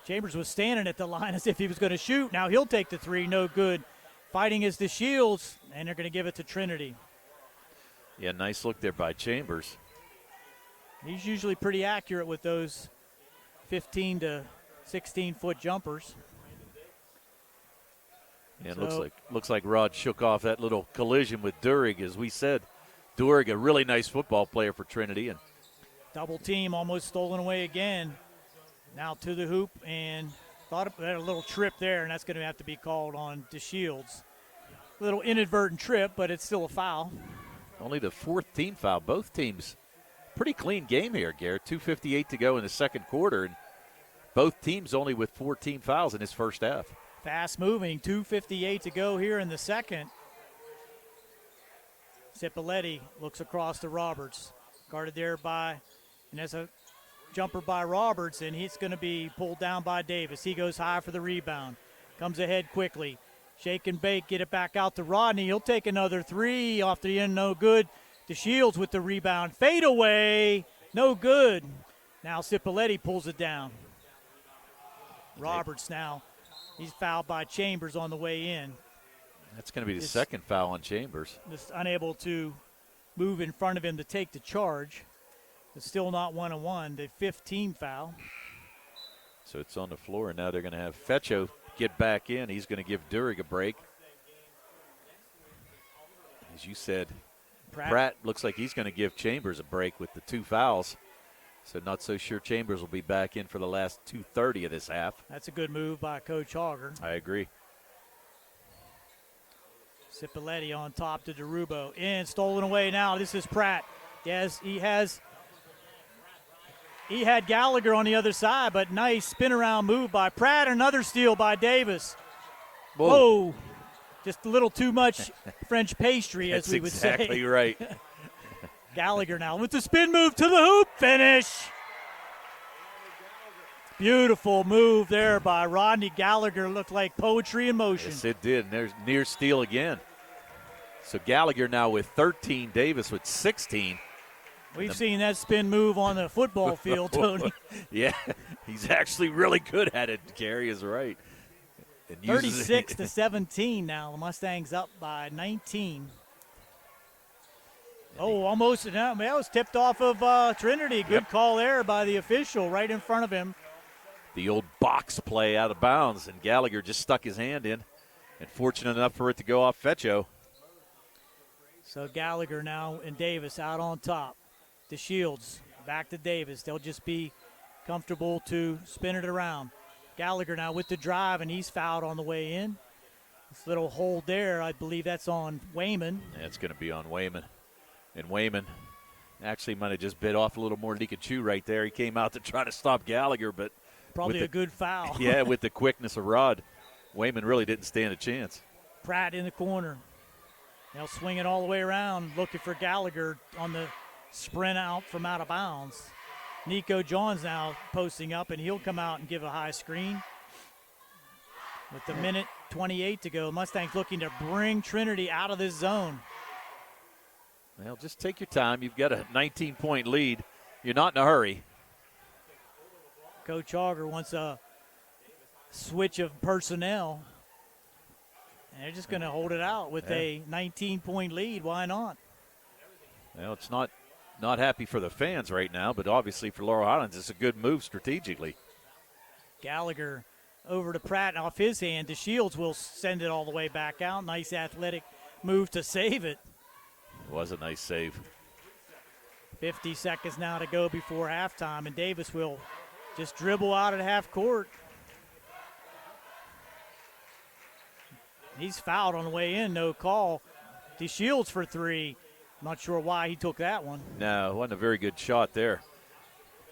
Chambers was standing at the line as if he was going to shoot. Now he'll take the three. No good. Fighting is the Shields, and they're going to give it to Trinity. Yeah, nice look there by Chambers. He's usually pretty accurate with those 15 to 16-foot jumpers. Yeah, it looks like Rod shook off that little collision with Durig. As we said, Durig, a really nice football player for Trinity. And double team almost stolen away again. Now to the hoop, and thought had a little trip there, and that's going to have to be called on DeShields. A little inadvertent trip, but it's still a foul. Only the 4th team foul. Both teams, pretty clean game here, Garrett. 2:58 to go in the second quarter, and both teams only with 4 team fouls in this first half. Fast moving, 2:58 to go here in the second. Cipoletti looks across to Roberts. Guarded there by, and there's a jumper by Roberts, and he's going to be pulled down by Davis. He goes high for the rebound. Comes ahead quickly. Shake and bake, get it back out to Rodney. He'll take another three off the end, no good. DeShields with the rebound. Fade away, no good. Now Cipoletti pulls it down. Roberts now, he's fouled by Chambers on the way in. That's going to be the second foul on Chambers. Just unable to move in front of him to take the charge. It's still not 1-on-1, the 15 foul. So it's on the floor, and now they're going to have Fetcho get back in. He's going to give Durig a break. As you said, Pratt looks like he's going to give Chambers a break with the 2 fouls. So not so sure Chambers will be back in for the last 2:30 of this half. That's a good move by Coach Hogger. I agree. Cipoletti on top to DeRubo. In, stolen away now. This is Pratt. Yes, he had Gallagher on the other side, but nice spin around move by Pratt. Another steal by Davis. Whoa. Just a little too much French pastry, as we would say. That's exactly right. Gallagher now with the spin move to the hoop. Finish. Beautiful move there by Rodney Gallagher. Looked like poetry in motion. Yes, it did. And there's near steal again. So Gallagher now with 13, Davis with 16. We've seen that spin move on the football field, Tony. Yeah, he's actually really good at it. Gary is right. 36-17 now. The Mustangs up by 19. Oh, almost. That was tipped off of Trinity. Good call there by the official right in front of him. The old box play out of bounds, and Gallagher just stuck his hand in, and fortunate enough for it to go off Fetcho. So Gallagher now and Davis out on top. The Shields back to Davis. They'll just be comfortable to spin it around. Gallagher now with the drive, and he's fouled on the way in. This little hold there, I believe that's on Wayman. That's going to be on Wayman. And Wayman actually might have just bit off a little more than he could chew right there. He came out to try to stop Gallagher, but probably a good foul. Yeah, with the quickness of Rod, Wayman really didn't stand a chance. Pratt in the corner. They'll swing it all the way around, looking for Gallagher on the sprint out from out of bounds. Nico Johns now posting up, and he'll come out and give a high screen. With the minute 28 to go, Mustangs looking to bring Trinity out of this zone. Well, just take your time. You've got a 19-point lead. You're not in a hurry. Coach Auger wants a switch of personnel. And they're just going to hold it out with a 19-point lead. Why not? Well, it's not happy for the fans right now, but obviously for Laurel Highlands, it's a good move strategically. Gallagher over to Pratt off his hand. DeShields will send it all the way back out. Nice athletic move to save it. It was a nice save. 50 seconds now to go before halftime, and Davis will just dribble out at half court. He's fouled on the way in, no call. DeShields for three. Not sure why he took that one. No, it wasn't a very good shot there.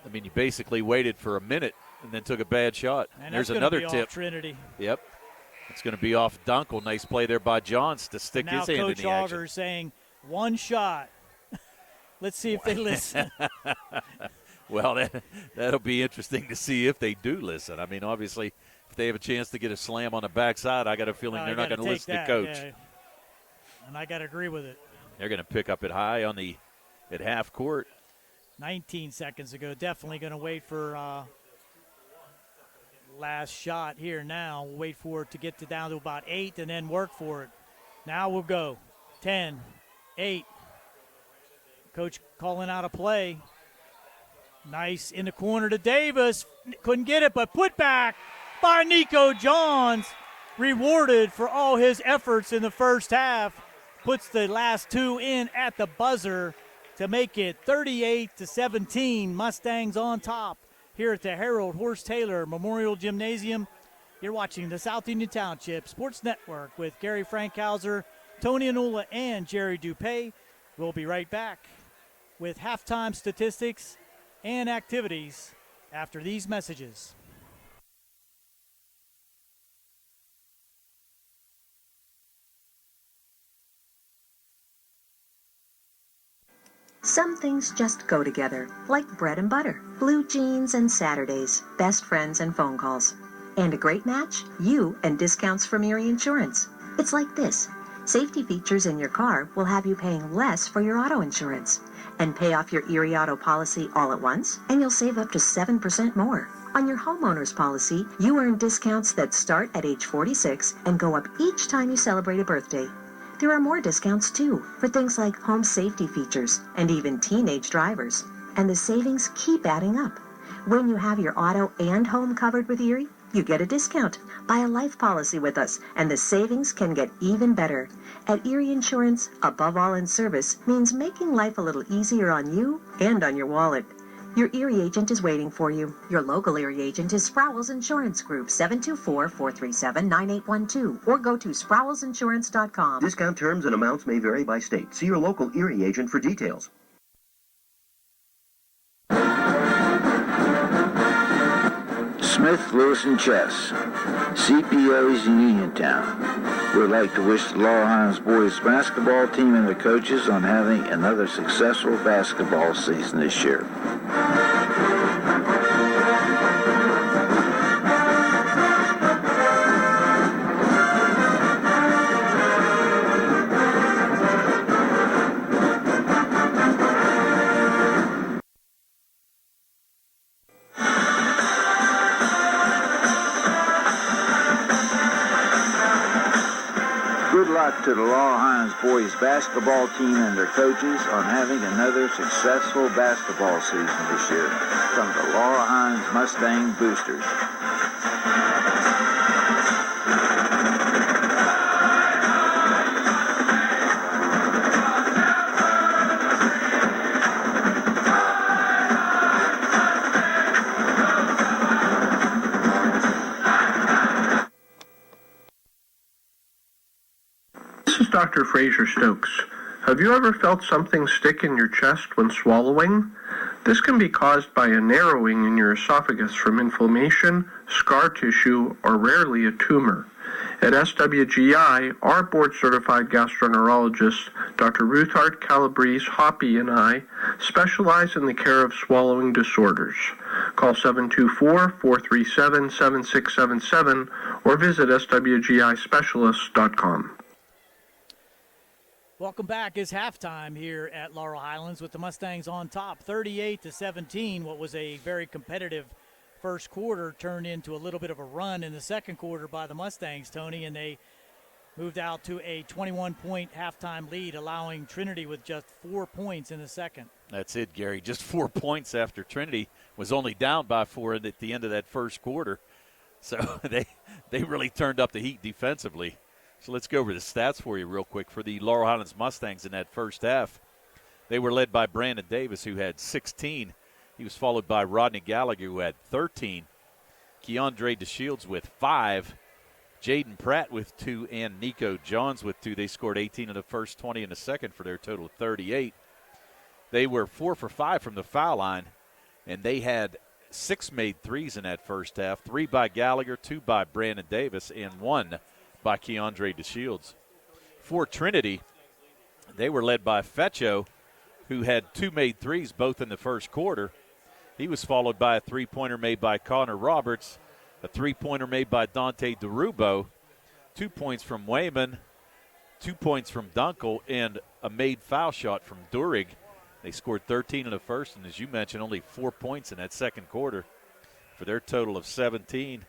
I mean, you basically waited for a minute and then took a bad shot. And there's that's another be tip. Off Trinity. Yep. It's going to be off Dunkel. Nice play there by Johns to stick his hand in the action. Now Coach Auger saying, one shot. Let's see if they listen. Well, that'll be interesting to see if they do listen. I mean, obviously, if they have a chance to get a slam on the backside, I got a feeling they're not going to listen to Coach. Yeah. And I got to agree with it. They're going to pick up it high at half court. 19 seconds ago. Definitely going to wait for last shot here now. We'll wait for it to get down to about 8 and then work for it. Now we'll go. 10, 8. Coach calling out a play. Nice in the corner to Davis. Couldn't get it, but put back by Nico Johns. Rewarded for all his efforts in the first half. Puts the last two in at the buzzer to make it 38-17. Mustangs on top here at the Harold Horse Taylor Memorial Gymnasium. You're watching the South Union Township Sports Network with Gary Frankhauser, Tony Anula, and Jerry Dupay. We'll be right back with halftime statistics and activities after these messages. Some things just go together, like bread and butter, blue jeans and Saturdays, best friends and phone calls. And a great match? You and discounts from Erie Insurance. It's like this. Safety features in your car will have you paying less for your auto insurance. And pay off your Erie auto policy all at once, and you'll save up to 7% more. On your homeowner's policy, you earn discounts that start at age 46 and go up each time you celebrate a birthday. There are more discounts, too, for things like home safety features and even teenage drivers. And the savings keep adding up. When you have your auto and home covered with Erie, you get a discount. Buy a life policy with us, and the savings can get even better. At Erie Insurance, above all in service means making life a little easier on you and on your wallet. Your Erie agent is waiting for you. Your local Erie agent is Sprowell's Insurance Group, 724-437-9812, or go to sprowellsinsurance.com. Discount terms and amounts may vary by state. See your local Erie agent for details. Smith, Lewis, and Chess, CPOs in Uniontown. We'd like to wish the Laurel Highlands boys basketball team and their coaches on having another successful basketball season this year. to the Laurel Highlands boys basketball team and their coaches on having another successful basketball season this year. From the Laurel Highlands Mustang Boosters. This is Dr. Fraser Stokes. Have you ever felt something stick in your chest when swallowing? This can be caused by a narrowing in your esophagus from inflammation, scar tissue, or rarely a tumor. At SWGI, our board-certified gastroenterologist, Dr. Ruthart Calabrese Hoppy, and I specialize in the care of swallowing disorders. Call 724-437-7677 or visit swgispecialist.com. Welcome back. It's halftime here at Laurel Highlands with the Mustangs on top, 38-17. What was a very competitive first quarter turned into a little bit of a run in the second quarter by the Mustangs, Tony, and they moved out to a 21-point halftime lead, allowing Trinity with just 4 points in the second. That's it, Gary. Just 4 points after Trinity was only down by 4 at the end of that first quarter. So they really turned up the heat defensively. So let's go over the stats for you real quick. For the Laurel Highlands Mustangs in that first half, they were led by Brandon Davis, who had 16. He was followed by Rodney Gallagher, who had 13. Keandre DeShields with 5. Jaden Pratt with 2, and Nico Johns with 2. They scored 18 in the first, 20 in the second for their total of 38. They were 4 for 5 from the foul line, and they had 6 made threes in that first half, 3 by Gallagher, 2 by Brandon Davis, and 1 by Keandre DeShields. For Trinity, they were led by Fecho, who had 2 made threes both in the first quarter. He was followed by a three-pointer made by Connor Roberts, a three-pointer made by Dante DeRubo, 2 points from Wayman, 2 points from Dunkel, and a made foul shot from Durig. They scored 13 in the first, and as you mentioned, only 4 points in that second quarter. For their total of 17,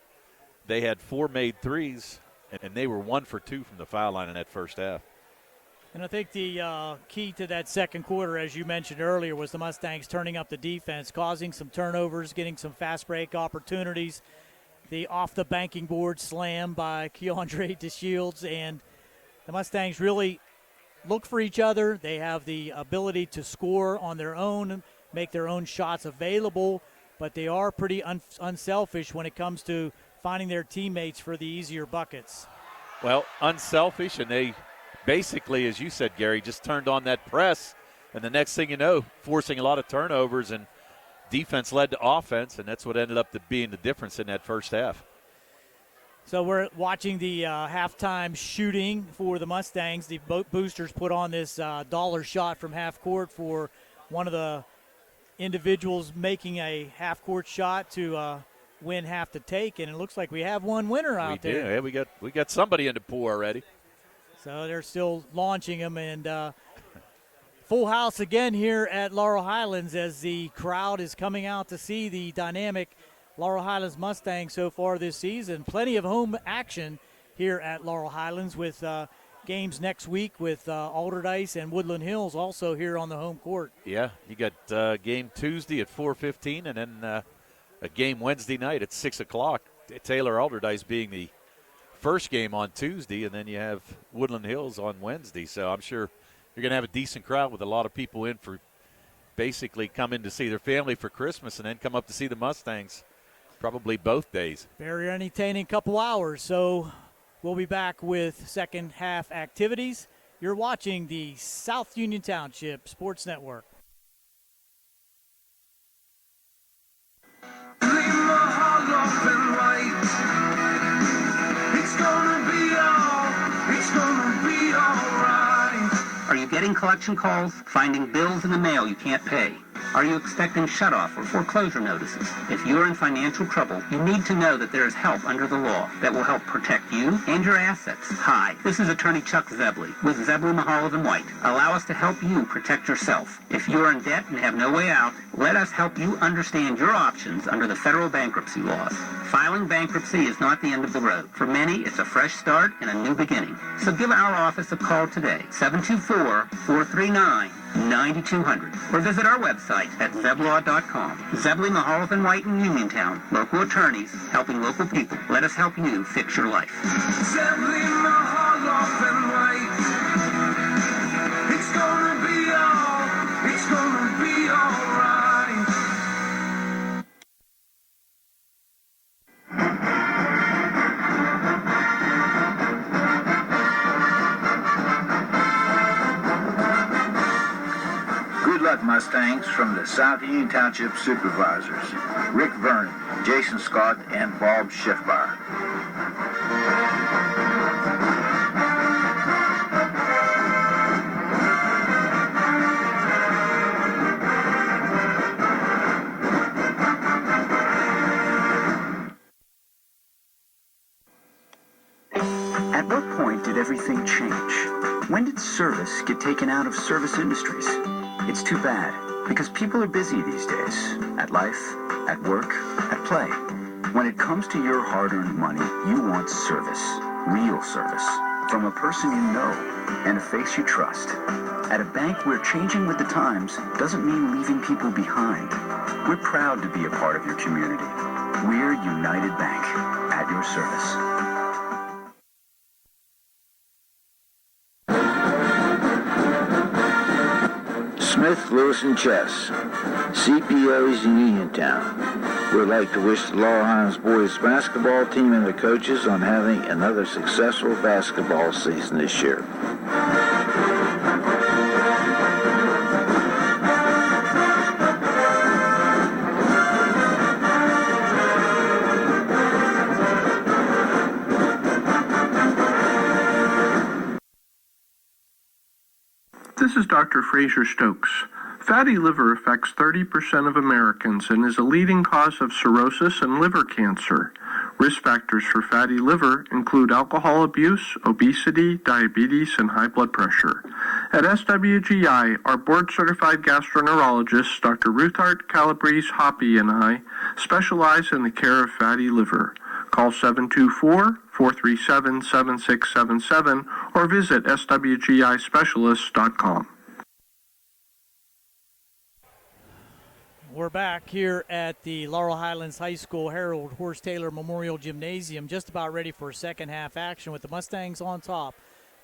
they had 4 made threes, and they were 1 for 2 from the foul line in that first half. And I think the key to that second quarter, as you mentioned earlier, was the Mustangs turning up the defense, causing some turnovers, getting some fast break opportunities. The off-the-banking board slam by Keandre DeShields, and the Mustangs really look for each other. They have the ability to score on their own, make their own shots available, but they are pretty unselfish when it comes to finding their teammates for the easier buckets. Well, unselfish, and they basically, as you said, Gary, just turned on that press, and the next thing you know, forcing a lot of turnovers, and defense led to offense, and that's what ended up being the difference in that first half. So we're watching the halftime shooting for the Mustangs. The boosters put on this dollar shot from half court for one of the individuals making a half court shot to win half the take, and it looks like we have one winner out there. Yeah, we got somebody in the pool already. So they're still launching them, and full house again here at Laurel Highlands as the crowd is coming out to see the dynamic Laurel Highlands Mustangs so far this season. Plenty of home action here at Laurel Highlands with games next week with Alderdice and Woodland Hills also here on the home court. Yeah, you got game Tuesday at 4:15, and then a game Wednesday night at 6 o'clock. Taylor Alderdice being the first game on Tuesday, and then you have Woodland Hills on Wednesday. So I'm sure you're going to have a decent crowd with a lot of people in for basically come in to see their family for Christmas and then come up to see the Mustangs probably both days. Very entertaining couple hours. So we'll be back with second half activities. You're watching the South Union Township Sports Network. Are you you getting collection calls, finding bills in the mail you can't pay? Are you expecting shutoff or foreclosure notices? If you're in financial trouble, you need to know that there is help under the law that will help protect you and your assets. Hi, this is Attorney Chuck Zebley with Zebley, Mahalovan White. Allow us to help you protect yourself. If you're in debt and have no way out, let us help you understand your options under the federal bankruptcy laws. Filing bankruptcy is not the end of the road. For many, it's a fresh start and a new beginning. So give our office a call today, 724-439-9200, or visit our website at zeblaw.com. Zebley, Mahalovan White in Uniontown, local attorneys helping local people. Let us help you fix your life. Zebley, Mahalovan White. It's gonna be alright. Good luck, Mustangs, from the South Union Township Supervisors, Rick Vernon, Jason Scott, and Bob Schiffbar. At what point did everything change? When did service get taken out of service industries? It's too bad, because people are busy these days. At life, at work, at play. When it comes to your hard-earned money, you want service. Real service. From a person you know and a face you trust. At a bank where changing with the times doesn't mean leaving people behind. We're proud to be a part of your community. We're United Bank, at your service. Smith, Lewis, and Chess, CPOs in Uniontown. We'd like to wish the Laurel Highlands boys basketball team and the coaches on having another successful basketball season this year. This is Dr. Fraser Stokes. Fatty liver affects 30% of Americans and is a leading cause of cirrhosis and liver cancer. Risk factors for fatty liver include alcohol abuse, obesity, diabetes, and high blood pressure. At SWGI, our board-certified gastroenterologists, Dr. Ruthart, Calabrese, Hoppy, and I, specialize in the care of fatty liver. Call 724-437-7677 or visit swgispecialist.com. We're back here at the Laurel Highlands High School Harold Horse Taylor Memorial Gymnasium, just about ready for second half action with the Mustangs on top,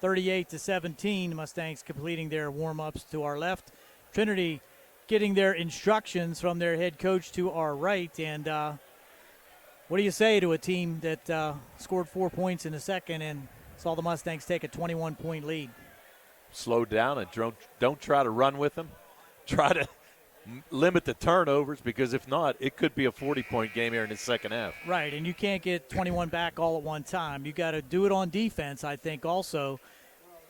38-17. Mustangs completing their warm-ups to our left. Trinity getting their instructions from their head coach to our right. And what do you say to a team that scored 4 points in the second and saw the Mustangs take a 21-point lead? Slow down and don't try to run with them. Try to limit the turnovers, because if not, it could be a 40-point game here in the second half. Right, and you can't get 21 back all at one time. You got to do it on defense, I think, also.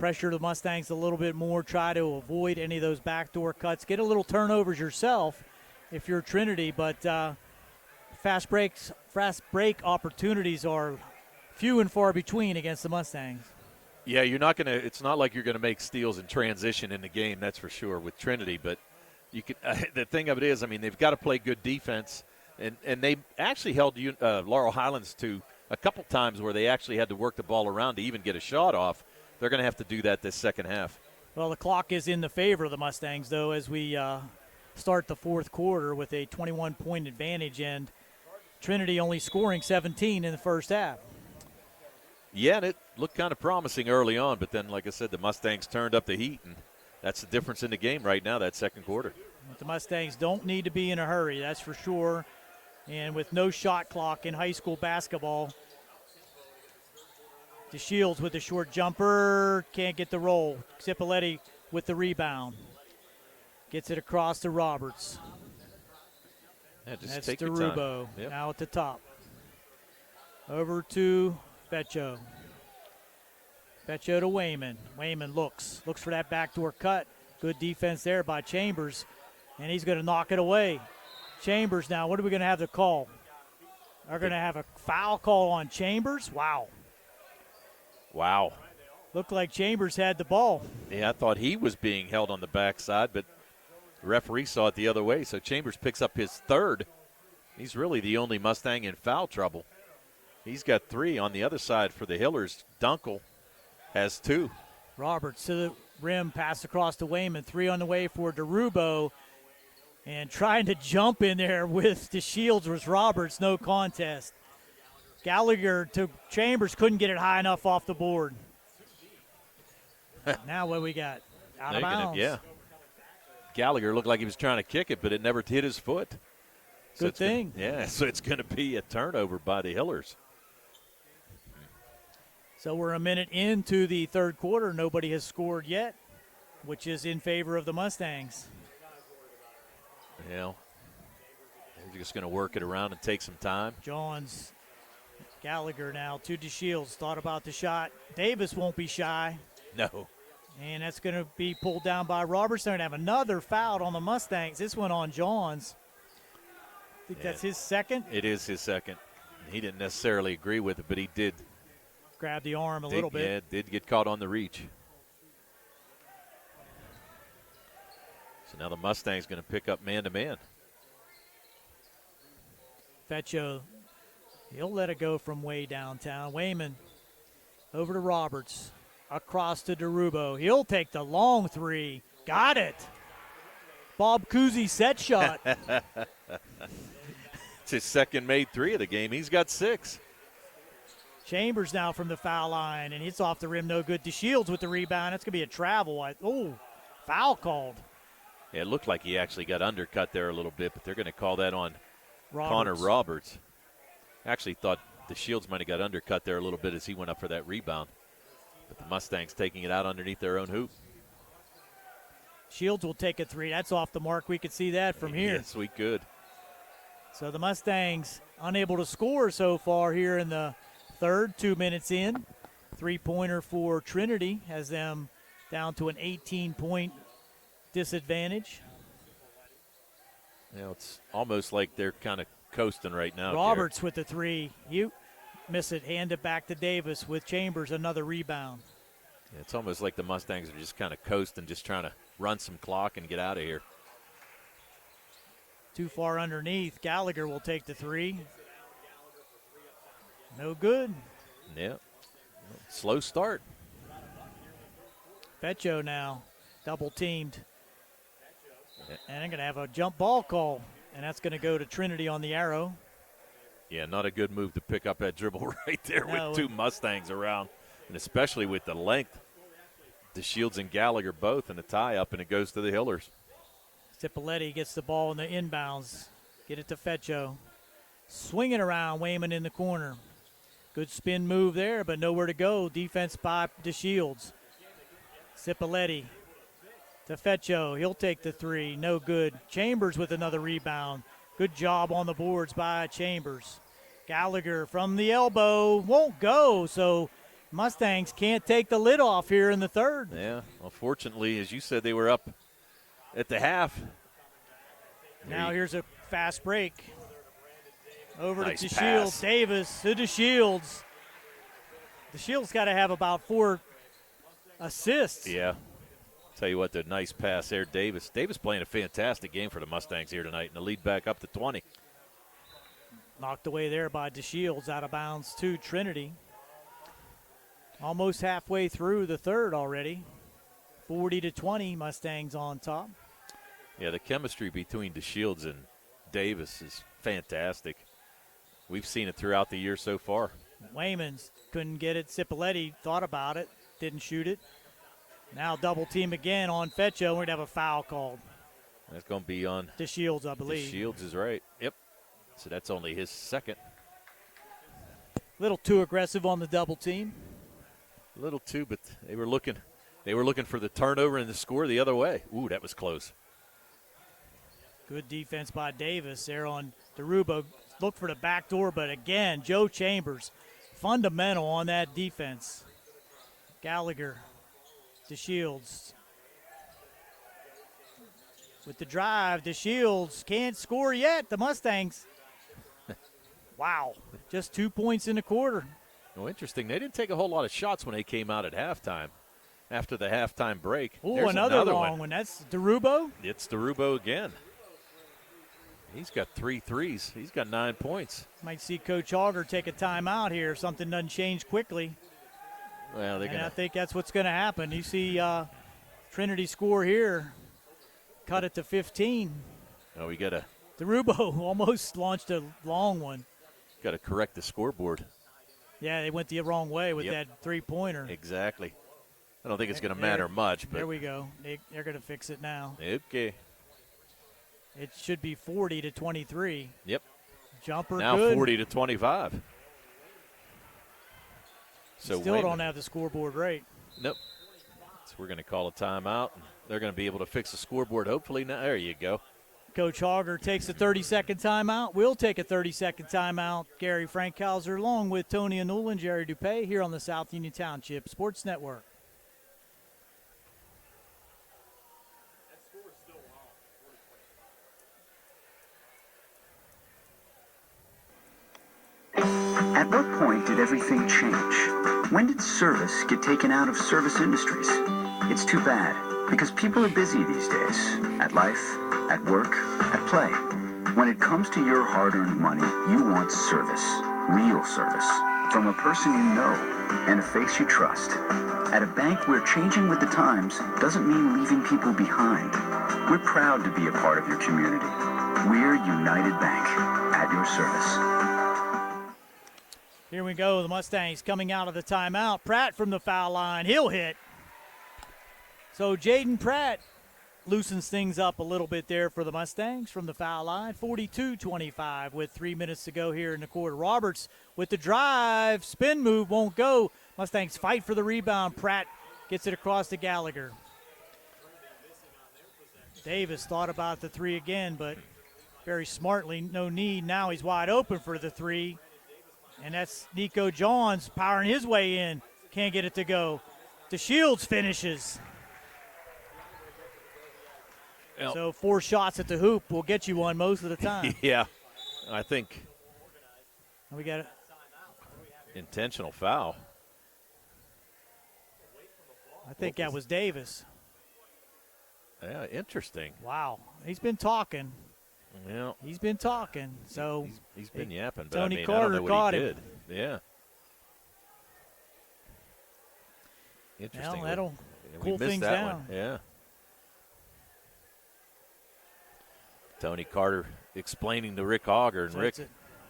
Pressure the Mustangs a little bit more, try to avoid any of those backdoor cuts. Get a little turnovers yourself if you're Trinity, but fast break opportunities are few and far between against the Mustangs. Yeah, it's not like you're going to make steals in transition in the game, that's for sure, with Trinity, but you could. The thing of it is, I mean, they've got to play good defense, and they actually held Laurel Highlands to a couple times where they actually had to work the ball around to even get a shot off. They're going to have to do that this second half. Well, the clock is in the favor of the Mustangs, though, as we start the fourth quarter with a 21-point advantage, and Trinity only scoring 17 in the first half. Yeah, and it looked kind of promising early on, but then, like I said, the Mustangs turned up the heat, and that's the difference in the game right now, that second quarter. But the Mustangs don't need to be in a hurry, that's for sure. And with no shot clock in high school basketball, DeShields with the short jumper, can't get the roll. Cipoletti with the rebound. Gets it across to Roberts. Yeah, just that's take to your time. Rubo, Yep. now at the top. Over to Beccio. Fetcho to Wayman. Wayman looks for that backdoor cut. Good defense there by Chambers, and he's going to knock it away. Chambers now, what are we going to have to call? Are going to have a foul call on Chambers? Wow. Looked like Chambers had the ball. Yeah, I thought he was being held on the backside, but the referee saw it the other way, so Chambers picks up his third. He's really the only Mustang in foul trouble. He's got 3 on the other side for the Hillers. Dunkel has 2. Roberts to the rim, pass across to Wayman. 3 on the way for DeRubo. And trying to jump in there with DeShields was Roberts, no contest. Gallagher to Chambers, couldn't get it high enough off the board. Now what we got? Out of bounds. Yeah. Gallagher looked like he was trying to kick it, but it never hit his foot. Good thing. So it's going to be a turnover by the Hillers. So we're a minute into the third quarter. Nobody has scored yet, which is in favor of the Mustangs. Yeah. They're just going to work it around and take some time. Johns, Gallagher now to DeShields. Thought about the shot. Davis won't be shy. No. And that's going to be pulled down by Roberts. They're going to have another foul on the Mustangs. This one on Johns. I think that's his second. It is his second. He didn't necessarily agree with it, but he did. Grab the arm a little bit. Yeah, did get caught on the reach. So now the Mustang's going to pick up man-to-man. Fetcho, he'll let it go from way downtown. Wayman over to Roberts. Across to DeRubo. He'll take the long 3. Got it. Bob Cousy set shot. It's his second made 3 of the game. He's got 6. Chambers now from the foul line, and it's off the rim, no good. DeShields with the rebound. That's going to be a travel. Foul called. Yeah, it looked like he actually got undercut there a little bit, but they're going to call that on Connor Roberts. Actually thought DeShields might have got undercut there a little bit as he went up for that rebound. But the Mustangs taking it out underneath their own hoop. Shields will take a 3. That's off the mark. We could see that from here. Yes, we could. So the Mustangs unable to score so far here in the third, 2 minutes in. 3-pointer for Trinity has them down to an 18-point disadvantage. It's almost like they're kind of coasting right now. Roberts with the 3. You miss it, hand it back to Davis with Chambers, another rebound. Yeah, it's almost like the Mustangs are just kind of coasting, just trying to run some clock and get out of here. Too far underneath. Gallagher will take the 3. No good. Yeah. Slow start. Fetcho now double teamed. And they're going to have a jump ball call, and that's going to go to Trinity on the arrow. Yeah, not a good move to pick up that dribble right there with 2 Mustangs around, and especially with the length. DeShields and Gallagher both in a tie-up, and it goes to the Hillers. Cipoletti gets the ball in the inbounds. Get it to Fetcho. Swing it around, Wayman in the corner. Good spin move there, but nowhere to go. Defense by DeShields. Cipoletti to Fetcho. He'll take the 3. No good. Chambers with another rebound. Good job on the boards by Chambers. Gallagher from the elbow won't go, so Mustangs can't take the lid off here in the third. Yeah, unfortunately, as you said, they were up at the half. Now here's a fast break. Over nice to DeShields. pass. Davis to DeShields. DeShields got to have about 4 assists. Yeah. Tell you what, the nice pass there, Davis. Davis playing a fantastic game for the Mustangs here tonight, and the lead back up to 20. Knocked away there by DeShields, out of bounds to Trinity. Almost halfway through the third already. 40-20, Mustangs on top. Yeah, the chemistry between DeShields and Davis is fantastic. We've seen it throughout the year so far. Waymans couldn't get it. Cipoletti thought about it, didn't shoot it. Now double team again on Fetcho. We're going to have a foul called. That's going to be on DeShields, I believe. DeShields is right. Yep. So that's only his second. A little too aggressive on the double team. A little too, but they were looking for the turnover and the score the other way. Ooh, that was close. Good defense by Davis there on DeRubo. Look for the back door, but again, Joe Chambers, fundamental on that defense. Gallagher to Shields. With the drive to Shields. Can't score yet, the Mustangs. Wow, just 2 points in the quarter. Oh, interesting. They didn't take a whole lot of shots when they came out at halftime. After the halftime break. Oh, another long one. That's DeRubo. It's DeRubo again. He's got 3 threes. He's got 9 points. Might see Coach Auger take a timeout here if something doesn't change quickly. Well, I think that's what's going to happen. You see Trinity score here. Cut it to 15. Oh, we got to. DeRubo almost launched a long one. Got to correct the scoreboard. Yeah, they went the wrong way with that three-pointer. Exactly. I don't think it's going to matter much. But there we go. They're going to fix it now. Okay. It should be 40-23. Yep. Jumper now good. 40-25. So still don't have the scoreboard right. Nope. So we're going to call a timeout. They're going to be able to fix the scoreboard hopefully. Now, there you go. Coach Auger takes a 30-second timeout. We'll take a 30-second timeout. Gary Frankhauser along with Tony Anul and Jerry Dupay here on the South Union Township Sports Network. At what point did everything change? When did service get taken out of service industries? It's too bad, because people are busy these days. At life, at work, at play. When it comes to your hard-earned money, you want service. Real service. From a person you know and a face you trust. At a bank where changing with the times doesn't mean leaving people behind. We're proud to be a part of your community. We're United Bank, at your service. Here we go. The Mustangs coming out of the timeout. Pratt from the foul line. He'll hit. So Jaden Pratt loosens things up a little bit there for the Mustangs from the foul line. 42-25 with 3 minutes to go here in the quarter. Roberts with the drive. Spin move won't go. Mustangs fight for the rebound. Pratt gets it across to Gallagher. Davis thought about the three again, but very smartly, no need. Now he's wide open for the three. And that's Nico Johns powering his way in. Can't get it to go. DeShields finishes. Yep. So 4 shots at the hoop will get you one most of the time. Yeah, I think. We got it. Intentional foul. I think that was Davis. Yeah, interesting. Wow. He's been talking. Yeah. He's been talking. So he's been yapping, but Tony I Carter don't know what caught he him. did. Yeah. Interesting. Well, that'll we cool missed things that down. one. Yeah. Tony Carter explaining to Rick Auger, and So Rick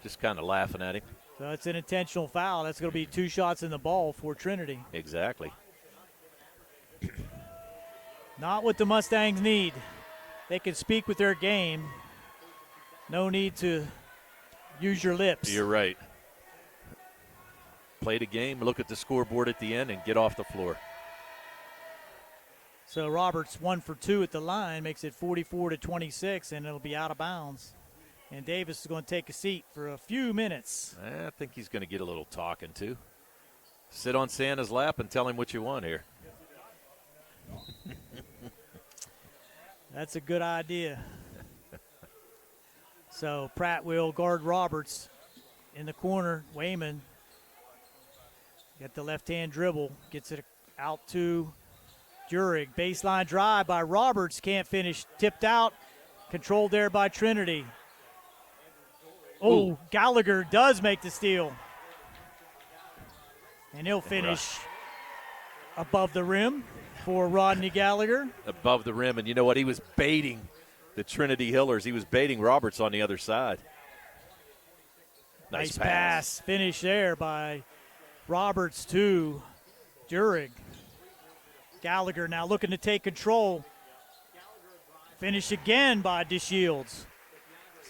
just kind of laughing at him. So it's an intentional foul. That's going to be 2 shots in the ball for Trinity. Exactly. Not what the Mustangs need. They can speak with their game. No need to use your lips. You're right. Play the game, look at the scoreboard at the end, and get off the floor. So Roberts 1 for 2 at the line, makes it 44-26, and it'll be out of bounds. And Davis is going to take a seat for a few minutes. I think he's going to get a little talking to. Sit on Santa's lap and tell him what you want here. That's a good idea. So Pratt will guard Roberts in the corner. Wayman got the left-hand dribble, gets it out to Jurek. Baseline drive by Roberts, can't finish. Tipped out, controlled there by Trinity. Oh, ooh. Gallagher does make the steal. And he'll finish above the rim for Rodney Gallagher. Above the rim, and you know what? He was baiting the Trinity Hillers. He was baiting Roberts on the other side. Nice pass. Finish there by Roberts to Jurek. Gallagher now looking to take control. Finish again by DeShields.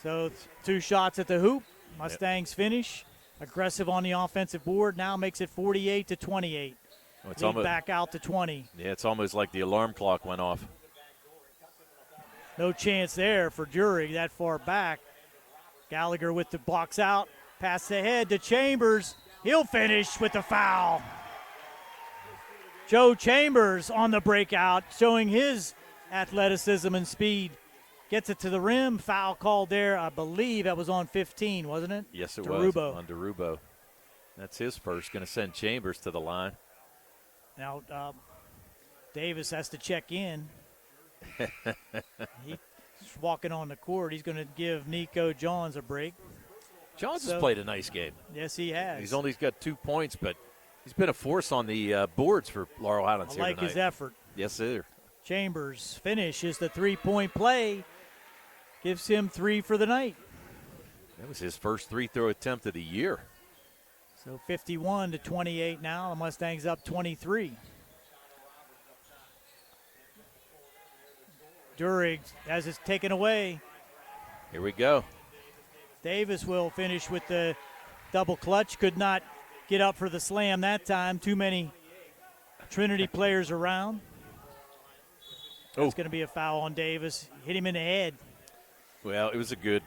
So 2 shots at the hoop. Mustangs finish. Aggressive on the offensive board. Now makes it 48-28. Oh, it's Lead almost back out to 20. Yeah, it's almost like the alarm clock went off. No chance there for Jurek that far back. Gallagher with the box out. Pass ahead to Chambers. He'll finish with the foul. Joe Chambers on the breakout, showing his athleticism and speed. Gets it to the rim. Foul called there. I believe that was on 15, wasn't it? Yes, it was. On DeRubo. That's his first. Going to send Chambers to the line. Now, Davis has to check in. He's walking on the court. He's going to give Nico Johns a break. Johns has played a nice game. Yes, he has. He's only got 2 points, but he's been a force on the boards for Laurel Highlands I here like tonight. his effort. Yes, sir. Chambers finishes the three-point play. Gives him 3 for the night. That was his first free-throw attempt of the year. So 51-28 now. The Mustangs up 23. Durig has it taken away. Here we go. Davis will finish with the double clutch. Could not get up for the slam that time. Too many Trinity players around. It's going to be a foul on Davis. Hit him in the head. Well, it was a good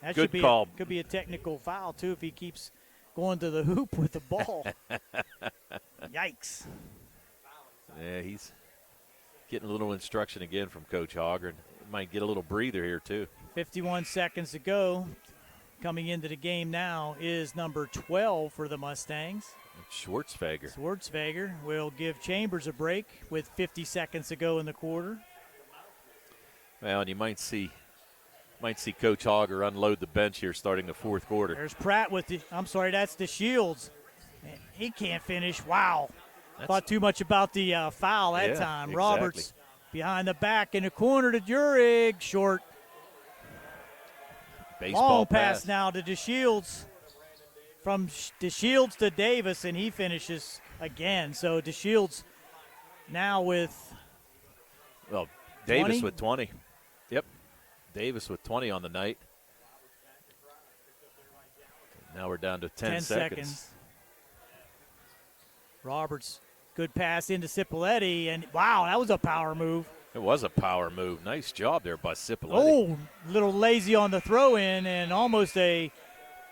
That call. Could be a technical foul, too, if he keeps going to the hoop with the ball. Yikes. Yeah, he's getting a little instruction again from Coach Hogren. Might get a little breather here, too. 51 seconds to go. Coming into the game now is number 12 for the Mustangs. Schwartzweger will give Chambers a break with 50 seconds to go in the quarter. Well, and you might see Coach Hogger unload the bench here starting the fourth quarter. There's Pratt with that's DeShields. He can't finish. Wow. Thought too much about the foul that time. Exactly. Roberts behind the back in the corner to Durig. Short. Baseball Long pass now to DeShields. From DeShields to Davis, and he finishes again. So DeShields now with Davis 20? with 20. Yep. Davis with 20 on the night. Now we're down to 10 seconds. Roberts, good pass into Cipoletti, and wow, that was a power move. It was a power move. Nice job there by Cipoletti. Oh, a little lazy on the throw-in, and almost a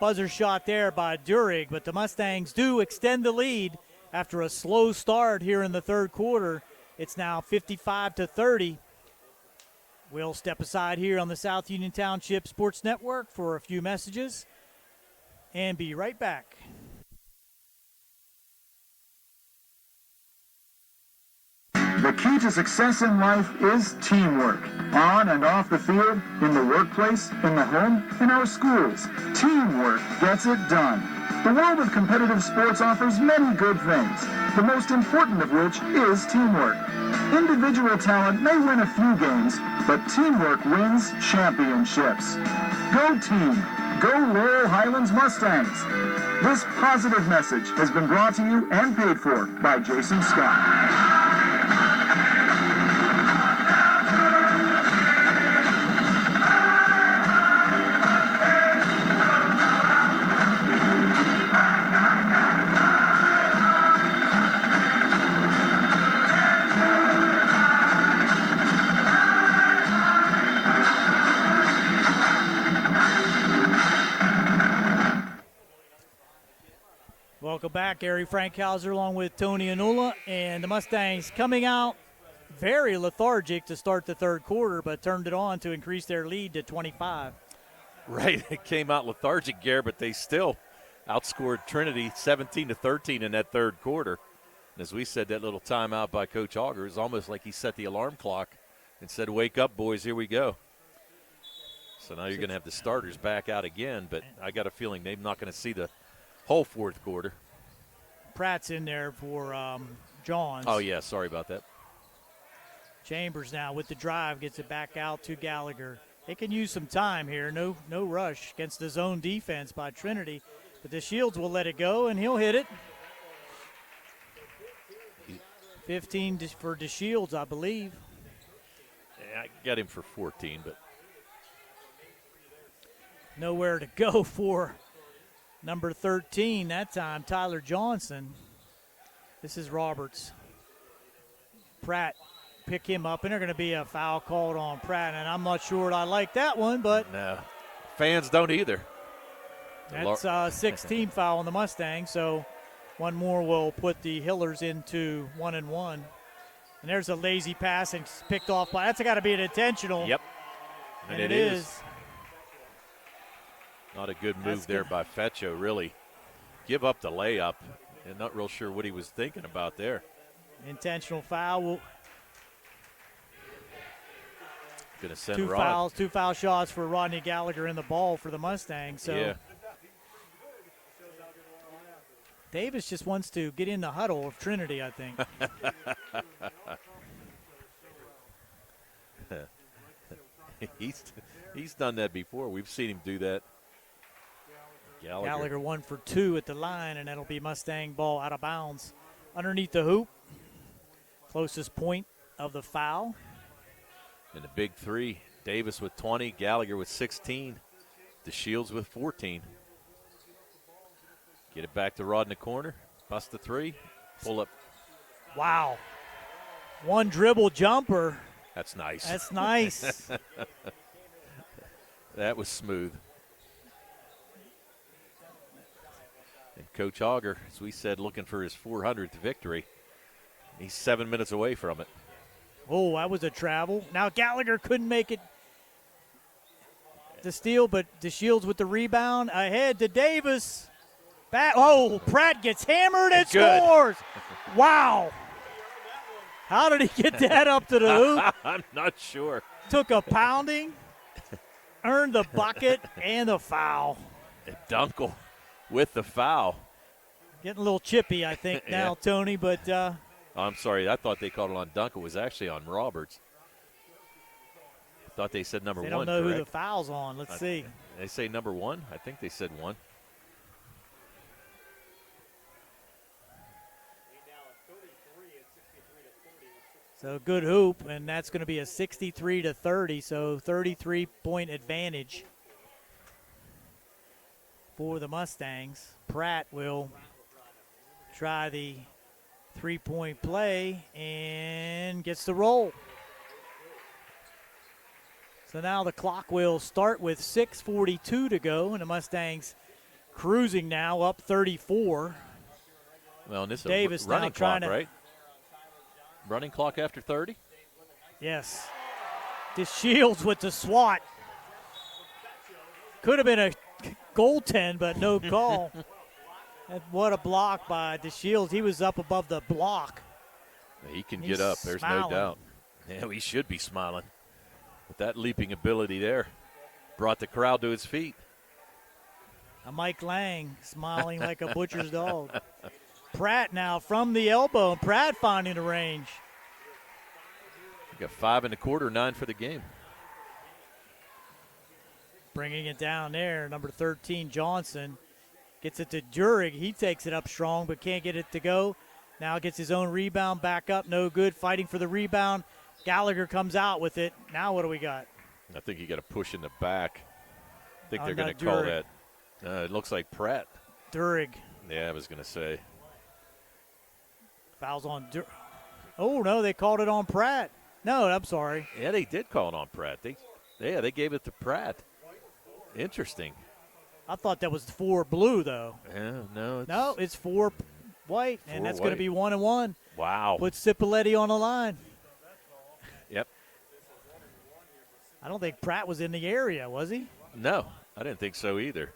buzzer shot there by Durig, but the Mustangs do extend the lead after a slow start here in the third quarter. It's now 55-30. We'll step aside here on the South Union Township Sports Network for a few messages and be right back. The key to success in life is teamwork. On and off the field, in the workplace, in the home, in our schools. Teamwork gets it done. The world of competitive sports offers many good things, the most important of which is teamwork. Individual talent may win a few games, but teamwork wins championships. Go team! Go Laurel Highlands Mustangs! This positive message has been brought to you and paid for by Jason Scott. Welcome back, Gary Frankhauser along with Tony Anula, and the Mustangs coming out very lethargic to start the third quarter, but turned it on to increase their lead to 25. Right, it came out lethargic, Gare, but they still outscored Trinity 17-13 in that third quarter. And as we said, that little timeout by Coach Auger is almost like he set the alarm clock and said, "Wake up, boys, here we go." So now you're going to have the starters back out again, but I got a feeling they're not going to see the whole fourth quarter. Pratt's in there for Johns. Oh, yeah, sorry about that. Chambers now with the drive, gets it back out to Gallagher. They can use some time here. No rush against the zone defense by Trinity. But DeShields will let it go, and he'll hit it. 15 for DeShields, I believe. Yeah, I got him for 14, but nowhere to go for number 13 that time, Tyler Johnson. This is Roberts. Pratt pick him up, and they're going to be a foul called on Pratt, and I'm not sure I like that one, but no, fans don't either. That's a 16 foul on the Mustangs, so One more will put the Hillers into 1-1. And there's a lazy pass and picked off by. That's got to be an intentional. Yep. And it is. Not a good move there by Fetcho, really. Give up the layup. And not real sure what he was thinking about there. Intentional foul. Going to send two foul shots for Rodney Gallagher in the ball for the Mustangs. So yeah. Davis just wants to get in the huddle of Trinity, I think. He's done that before. We've seen him do that. Gallagher 1 for 2 at the line, and that'll be Mustang ball out of bounds. Underneath the hoop, closest point of the foul. And the big three, Davis with 20, Gallagher with 16, DeShields with 14. Get it back to Rod in the corner, bust the three, pull up. Wow. One dribble jumper. That's nice. That's nice. That was smooth. And Coach Auger, as we said, looking for his 400th victory. He's 7 minutes away from it. Oh, that was a travel. Now Gallagher couldn't make it to steal, but DeShields with the rebound. Ahead to Davis. Back. Oh, Pratt gets hammered and scores. Wow. How did he get that up to the hoop? I'm not sure. Took a pounding, earned the bucket and the foul. And Dunkel with the foul. Getting a little chippy, I think, now, Tony, but I'm sorry. I thought they called it on Dunkel. It was actually on Roberts. I thought they said number 1. They don't know correct? who the foul's on. Let's see. They say number 1? I think they said 1. So good hoop, and that's going to be a 63-30, so 33-point advantage for the Mustangs. Pratt will try the three-point play and gets the roll. So now the clock will start with 6:42 to go, and the Mustangs cruising now up 34. Well, and this is Davis a running now trying clock, to, right? Running clock after 30? Yes. DeShields with the swat. Could have been a goaltend, but no call. And what a block by DeShields. He was up above the block. He can He's get up. There's smiling. no doubt. Yeah, he should be smiling. With that leaping ability there, brought the crowd to his feet. A Mike Lang smiling like a butcher's dog. Pratt now from the elbow. Pratt finding the range. We got 5 1/4, 9 for the game. Bringing it down there, number 13, Johnson. Gets it to Jurek. He takes it up strong but can't get it to go. Now gets his own rebound back up. No good. Fighting for the rebound. Gallagher comes out with it. Now what do we got? I think you got a push in the back. I think they're no, going to call Jurek. that. It looks like Pratt. Durig. Yeah, I was going to say. Fouls on Oh, no, they called it on Pratt. No, I'm sorry. Yeah, they did call it on Pratt. They gave it to Pratt. Interesting. I thought that was 4 blue, though. Yeah, no. No, it's 4 white, and that's going to be 1-1. Wow. Put Cipoletti on the line. Yep. I don't think Pratt was in the area, was he? No, I didn't think so either.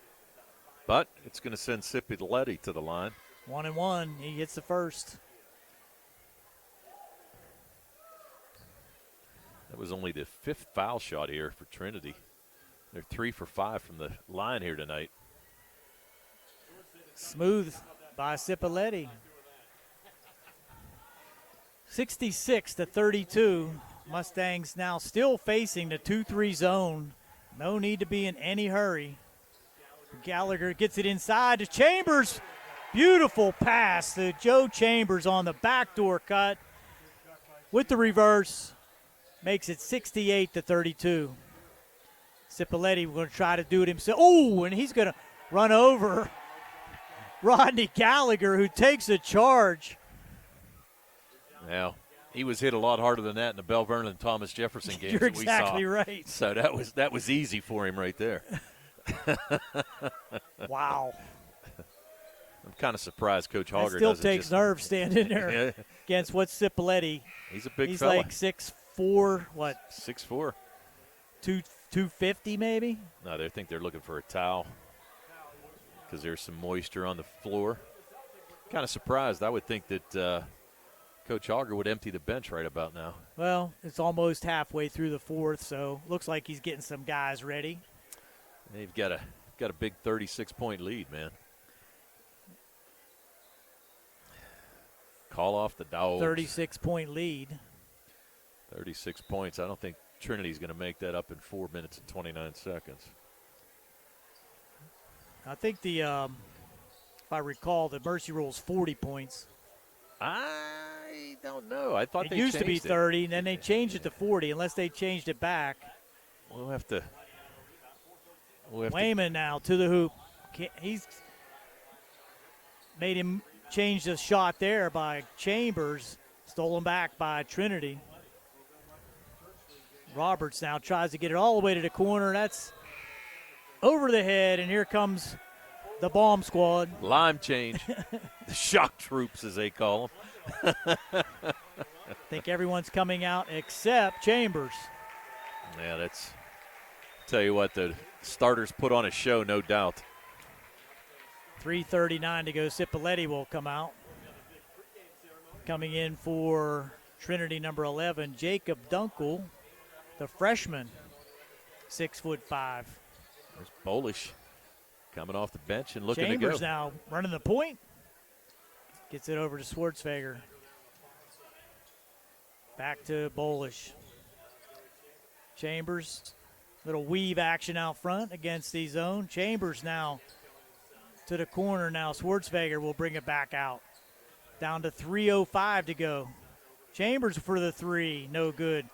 But it's going to send Cipoletti to the line. 1-1. He gets the first. That was only the 5th foul shot here for Trinity. They're 3 for 5 from the line here tonight. Smooth by Cipoletti. 66-32. Mustangs now still facing the 2-3 zone. No need to be in any hurry. Gallagher gets it inside to Chambers. Beautiful pass to Joe Chambers on the backdoor cut with the reverse. Makes it 68-32. Cipoletti going to try to do it himself. Oh, and he's going to run over Rodney Gallagher, who takes a charge. Now, he was hit a lot harder than that in the Bell Vernon Thomas Jefferson games. You're that we saw. exactly right. So that was easy for him right there. Wow. I'm kind of surprised Coach Hogger That still doesn't takes just nerve standing there against what's Cipoletti. He's a big He's fella. like 6'4", what? 6'4". 250 maybe? No, they think they're looking for a towel because there's some moisture on the floor. Kind of surprised. I would think that Coach Hogger would empty the bench right about now. Well, it's almost halfway through the fourth, so looks like he's getting some guys ready. They've got a big 36-point lead, man. Call off the Dogs. 36-point lead. 36 points. I don't think Trinity's going to make that up in 4 minutes and 29 seconds. I think if I recall, the Mercy Rule's 40 points. I don't know. I thought it they used to be changed 30, and then they changed it to 40, unless they changed it back. We'll have to. Wayman now to the hoop. He's made him change the shot there by Chambers. Stolen back by Trinity. Roberts now tries to get it all the way to the corner. That's over the head, and here comes the bomb squad. Lime change. The shock troops, as they call them. I think everyone's coming out except Chambers. Yeah, tell you what, the starters put on a show, no doubt. 3:39 to go. Cipoletti will come out. Coming in for Trinity, number 11, Jacob Dunkel, the freshman, 6'5". There's Bolish coming off the bench and looking Chambers to go. now running the point. Gets it over to Schwartzfeger. Back to Bolish. Chambers, little weave action out front against the zone. Chambers now to the corner now. Schwartzfeger will bring it back out. Down to 3:05 to go. Chambers for the three, no good.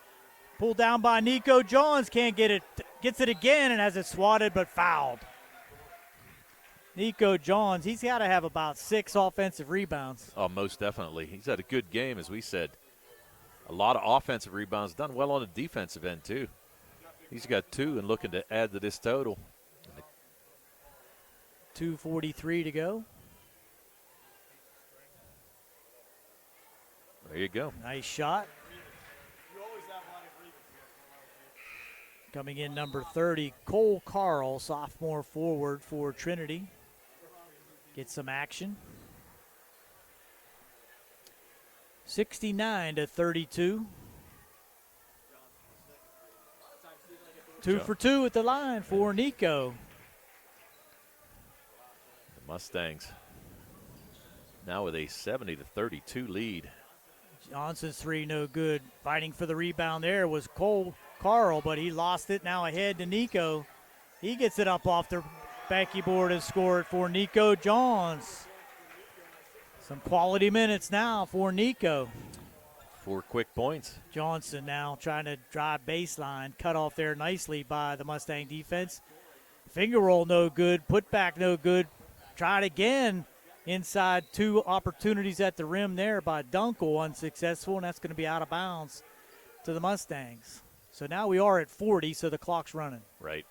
Pulled down by Nico Johns, can't get it. Gets it again and has it swatted but fouled. Nico Johns, he's got to have about 6 offensive rebounds. Oh, most definitely. He's had a good game, as we said. A lot of offensive rebounds, done well on the defensive end, too. He's got 2 and looking to add to this total. 2:43 to go. There you go. Nice shot. Coming in number 30, Cole Carl, sophomore forward for Trinity. Get some action. 69-32. 2 for 2 at the line for Nico. The Mustangs now with a 70-32 lead. Johnson's three, no good. Fighting for the rebound there was Cole Carl, but he lost it. Now ahead to Nico. He gets it up off the backy board and scored for Nico Johns. Some quality minutes now for Nico. 4 quick points. Johnson now trying to drive baseline. Cut off there nicely by the Mustang defense. Finger roll no good. Put back no good. Tried again. Inside 2 opportunities at the rim there by Dunkel, unsuccessful, and that's going to be out of bounds to the Mustangs. So now we are at 40, so the clock's running. Right.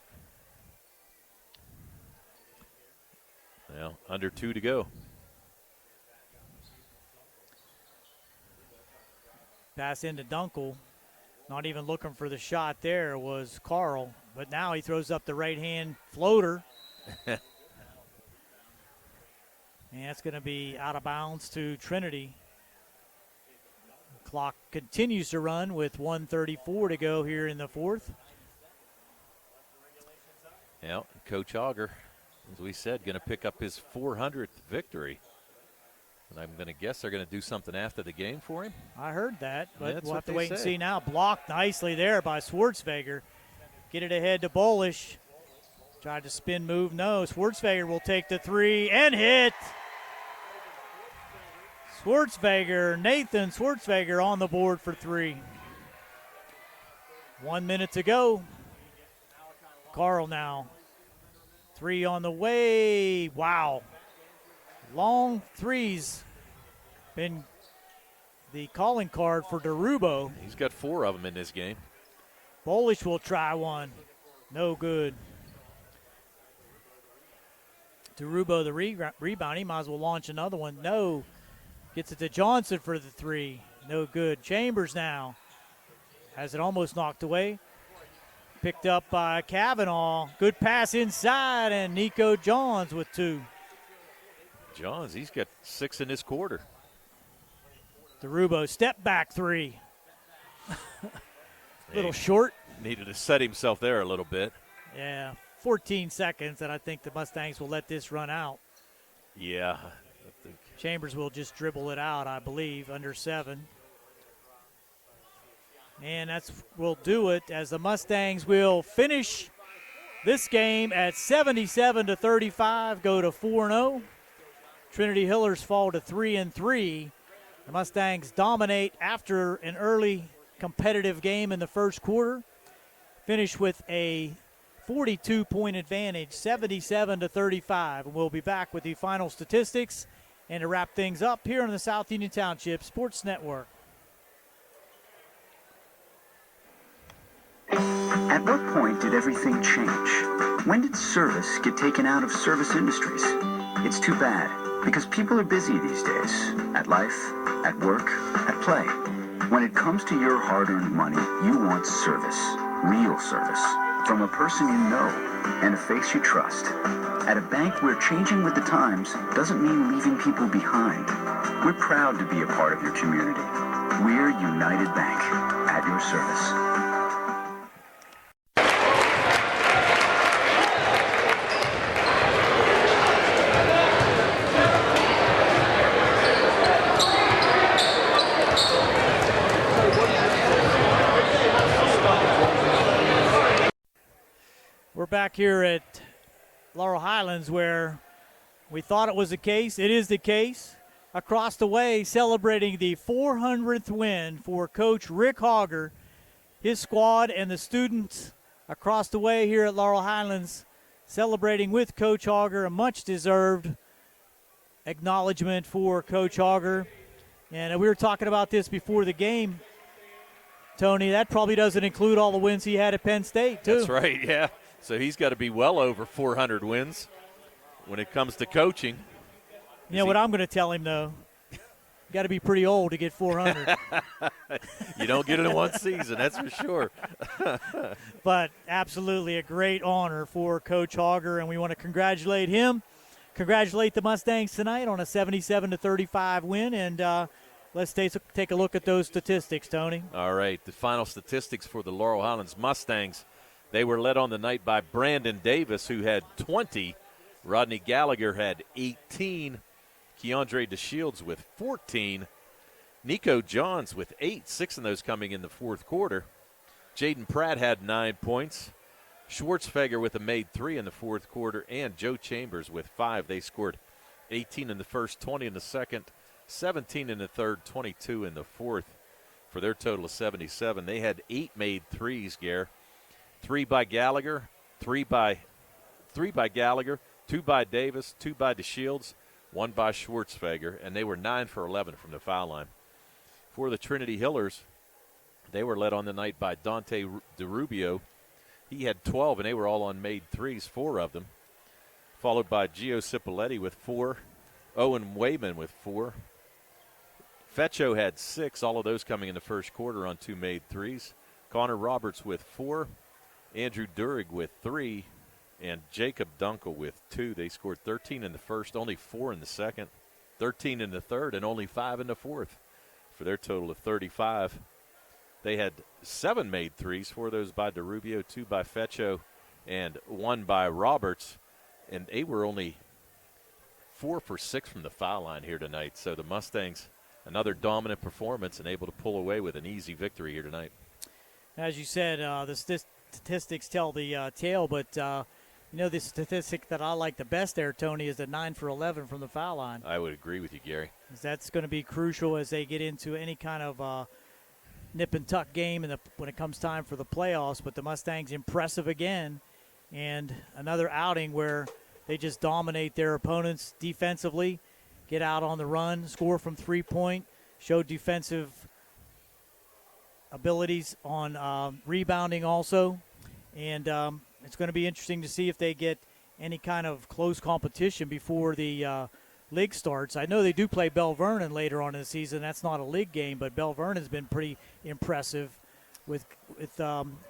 Well, under 2 to go. Pass into Dunkel. Not even looking for the shot there was Carl, but now he throws up the right-hand floater. And that's going to be out of bounds to Trinity. Clock continues to run with 1:34 to go here in the fourth. Yeah, Coach Auger, as we said, going to pick up his 400th victory. And I'm going to guess they're going to do something after the game for him. I heard that, but That's we'll have what to they wait and say. see now. Blocked nicely there by Schwartzfeger. Get it ahead to Bolish. Tried to spin move, no. Schwartzfeger will take the three and hit. Nathan Schwartzfeger on the board for 3. 1 minute to go. Carl now. 3 on the way. Wow. Long threes. Been the calling card for DeRubo. He's got 4 of them in this game. Bolish will try one. No good. DeRubo, the rebound. He might as well launch another one. No. Gets it to Johnson for the three. No good. Chambers now has it almost knocked away. Picked up by Kavanaugh. Good pass inside, and Nico Johns with two. Johns, he's got 6 in this quarter. DeRubo, step back three. Little short. Needed to set himself there a little bit. Yeah, 14 seconds, and I think the Mustangs will let this run out. Yeah. Chambers will just dribble it out, I believe, under 7. And will do it as the Mustangs will finish this game at 77-35, go to 4-0. Trinity Hillers fall to 3-3. The Mustangs dominate after an early competitive game in the first quarter. Finish with a 42-point advantage, 77-35. And we'll be back with the final statistics and to wrap things up here on the South Union Township Sports Network. At what point did everything change? When did service get taken out of service industries? It's too bad, because people are busy these days. At life, at work, at play. When it comes to your hard-earned money, you want service. Real service. From a person you know and a face you trust. At a bank where changing with the times doesn't mean leaving people behind. We're proud to be a part of your community. We're United Bank, at your service. We're back here at Laurel Highlands where we thought it was the case. It is the case. Across the way, celebrating the 400th win for Coach Rick Hogger, his squad, and the students across the way here at Laurel Highlands celebrating with Coach Hogger. A much-deserved acknowledgement for Coach Hogger. And we were talking about this before the game, Tony. That probably doesn't include all the wins he had at Penn State, too. That's right, yeah. So he's got to be well over 400 wins when it comes to coaching. You know what I'm going to tell him, though? You got to be pretty old to get 400. You don't get it in one season, that's for sure. But absolutely a great honor for Coach Hogger, and we want to congratulate him. Congratulate the Mustangs tonight on a 77-35 win, and let's take a look at those statistics, Tony. All right, the final statistics for the Laurel Highlands Mustangs. They were led on the night by Brandon Davis, who had 20. Rodney Gallagher had 18. Keandre DeShields with 14. Nico Johns with 8, 6 of those coming in the fourth quarter. Jaden Pratt had 9 points. Schwartzfeger with a made 3 in the fourth quarter, and Joe Chambers with 5. They scored 18 in the first, 20 in the second, 17 in the third, 22 in the fourth for their total of 77. They had 8 made threes, Gare. 3 by Gallagher, 3 by Gallagher, 2 by Davis, 2 by DeShields, 1 by Schwartzfeger, and they were 9 for 11 from the foul line. For the Trinity Hillers, they were led on the night by Dante DeRubio. He had 12, and they were all on made threes, 4 of them, followed by Gio Cipoletti with 4, Owen Wayman with 4. Fecho had 6, all of those coming in the first quarter on 2 made threes. Connor Roberts with 4. Andrew Durig with 3, and Jacob Dunkel with 2. They scored 13 in the first, only 4 in the second, 13 in the third, and only 5 in the fourth for their total of 35. They had 7 made threes, 4 of those by DeRubio, 2 by Fecho, and 1 by Roberts, and they were only 4 for 6 from the foul line here tonight. So the Mustangs, another dominant performance and able to pull away with an easy victory here tonight. As you said, the statistics tell the tale, but the statistic that I like the best there, Tony, is the 9 for 11 from the foul line. I would agree with you, Gary. That's going to be crucial as they get into any kind of nip and tuck game when it comes time for the playoffs. But the Mustangs impressive again, and another outing where they just dominate their opponents defensively, get out on the run, score from 3-point, show defensive abilities on rebounding also. And it's going to be interesting to see if they get any kind of close competition before the league starts. I know they do play Bell Vernon later on in the season. That's not a league game, but Bell Vernon's been pretty impressive with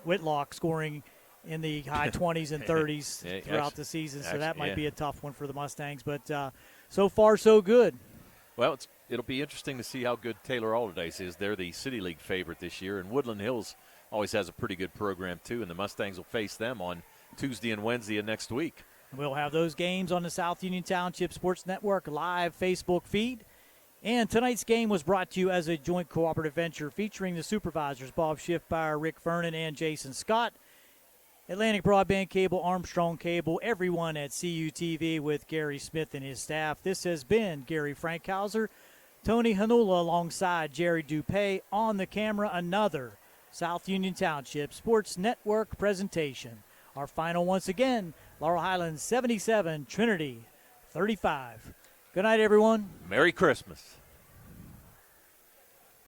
Whitlock scoring in the high 20s and 30s throughout the season. So that might be a tough one for the Mustangs. But so far, so good. Well, it'll be interesting to see how good Taylor Alderdice is. They're the City League favorite this year, and Woodland Hills always has a pretty good program too, and the Mustangs will face them on Tuesday and Wednesday of next week. We'll have those games on the South Union Township Sports Network live Facebook feed. And tonight's game was brought to you as a joint cooperative venture featuring the supervisors Bob Schiffbauer, Rick Vernon, and Jason Scott. Atlantic Broadband Cable, Armstrong Cable, everyone at CUTV with Gary Smith and his staff. This has been Gary Frankhauser, Tony Hanula alongside Jerry Dupay on the camera. Another South Union Township Sports Network presentation. Our final once again, Laurel Highlands 77, Trinity 35. Good night, everyone. Merry Christmas.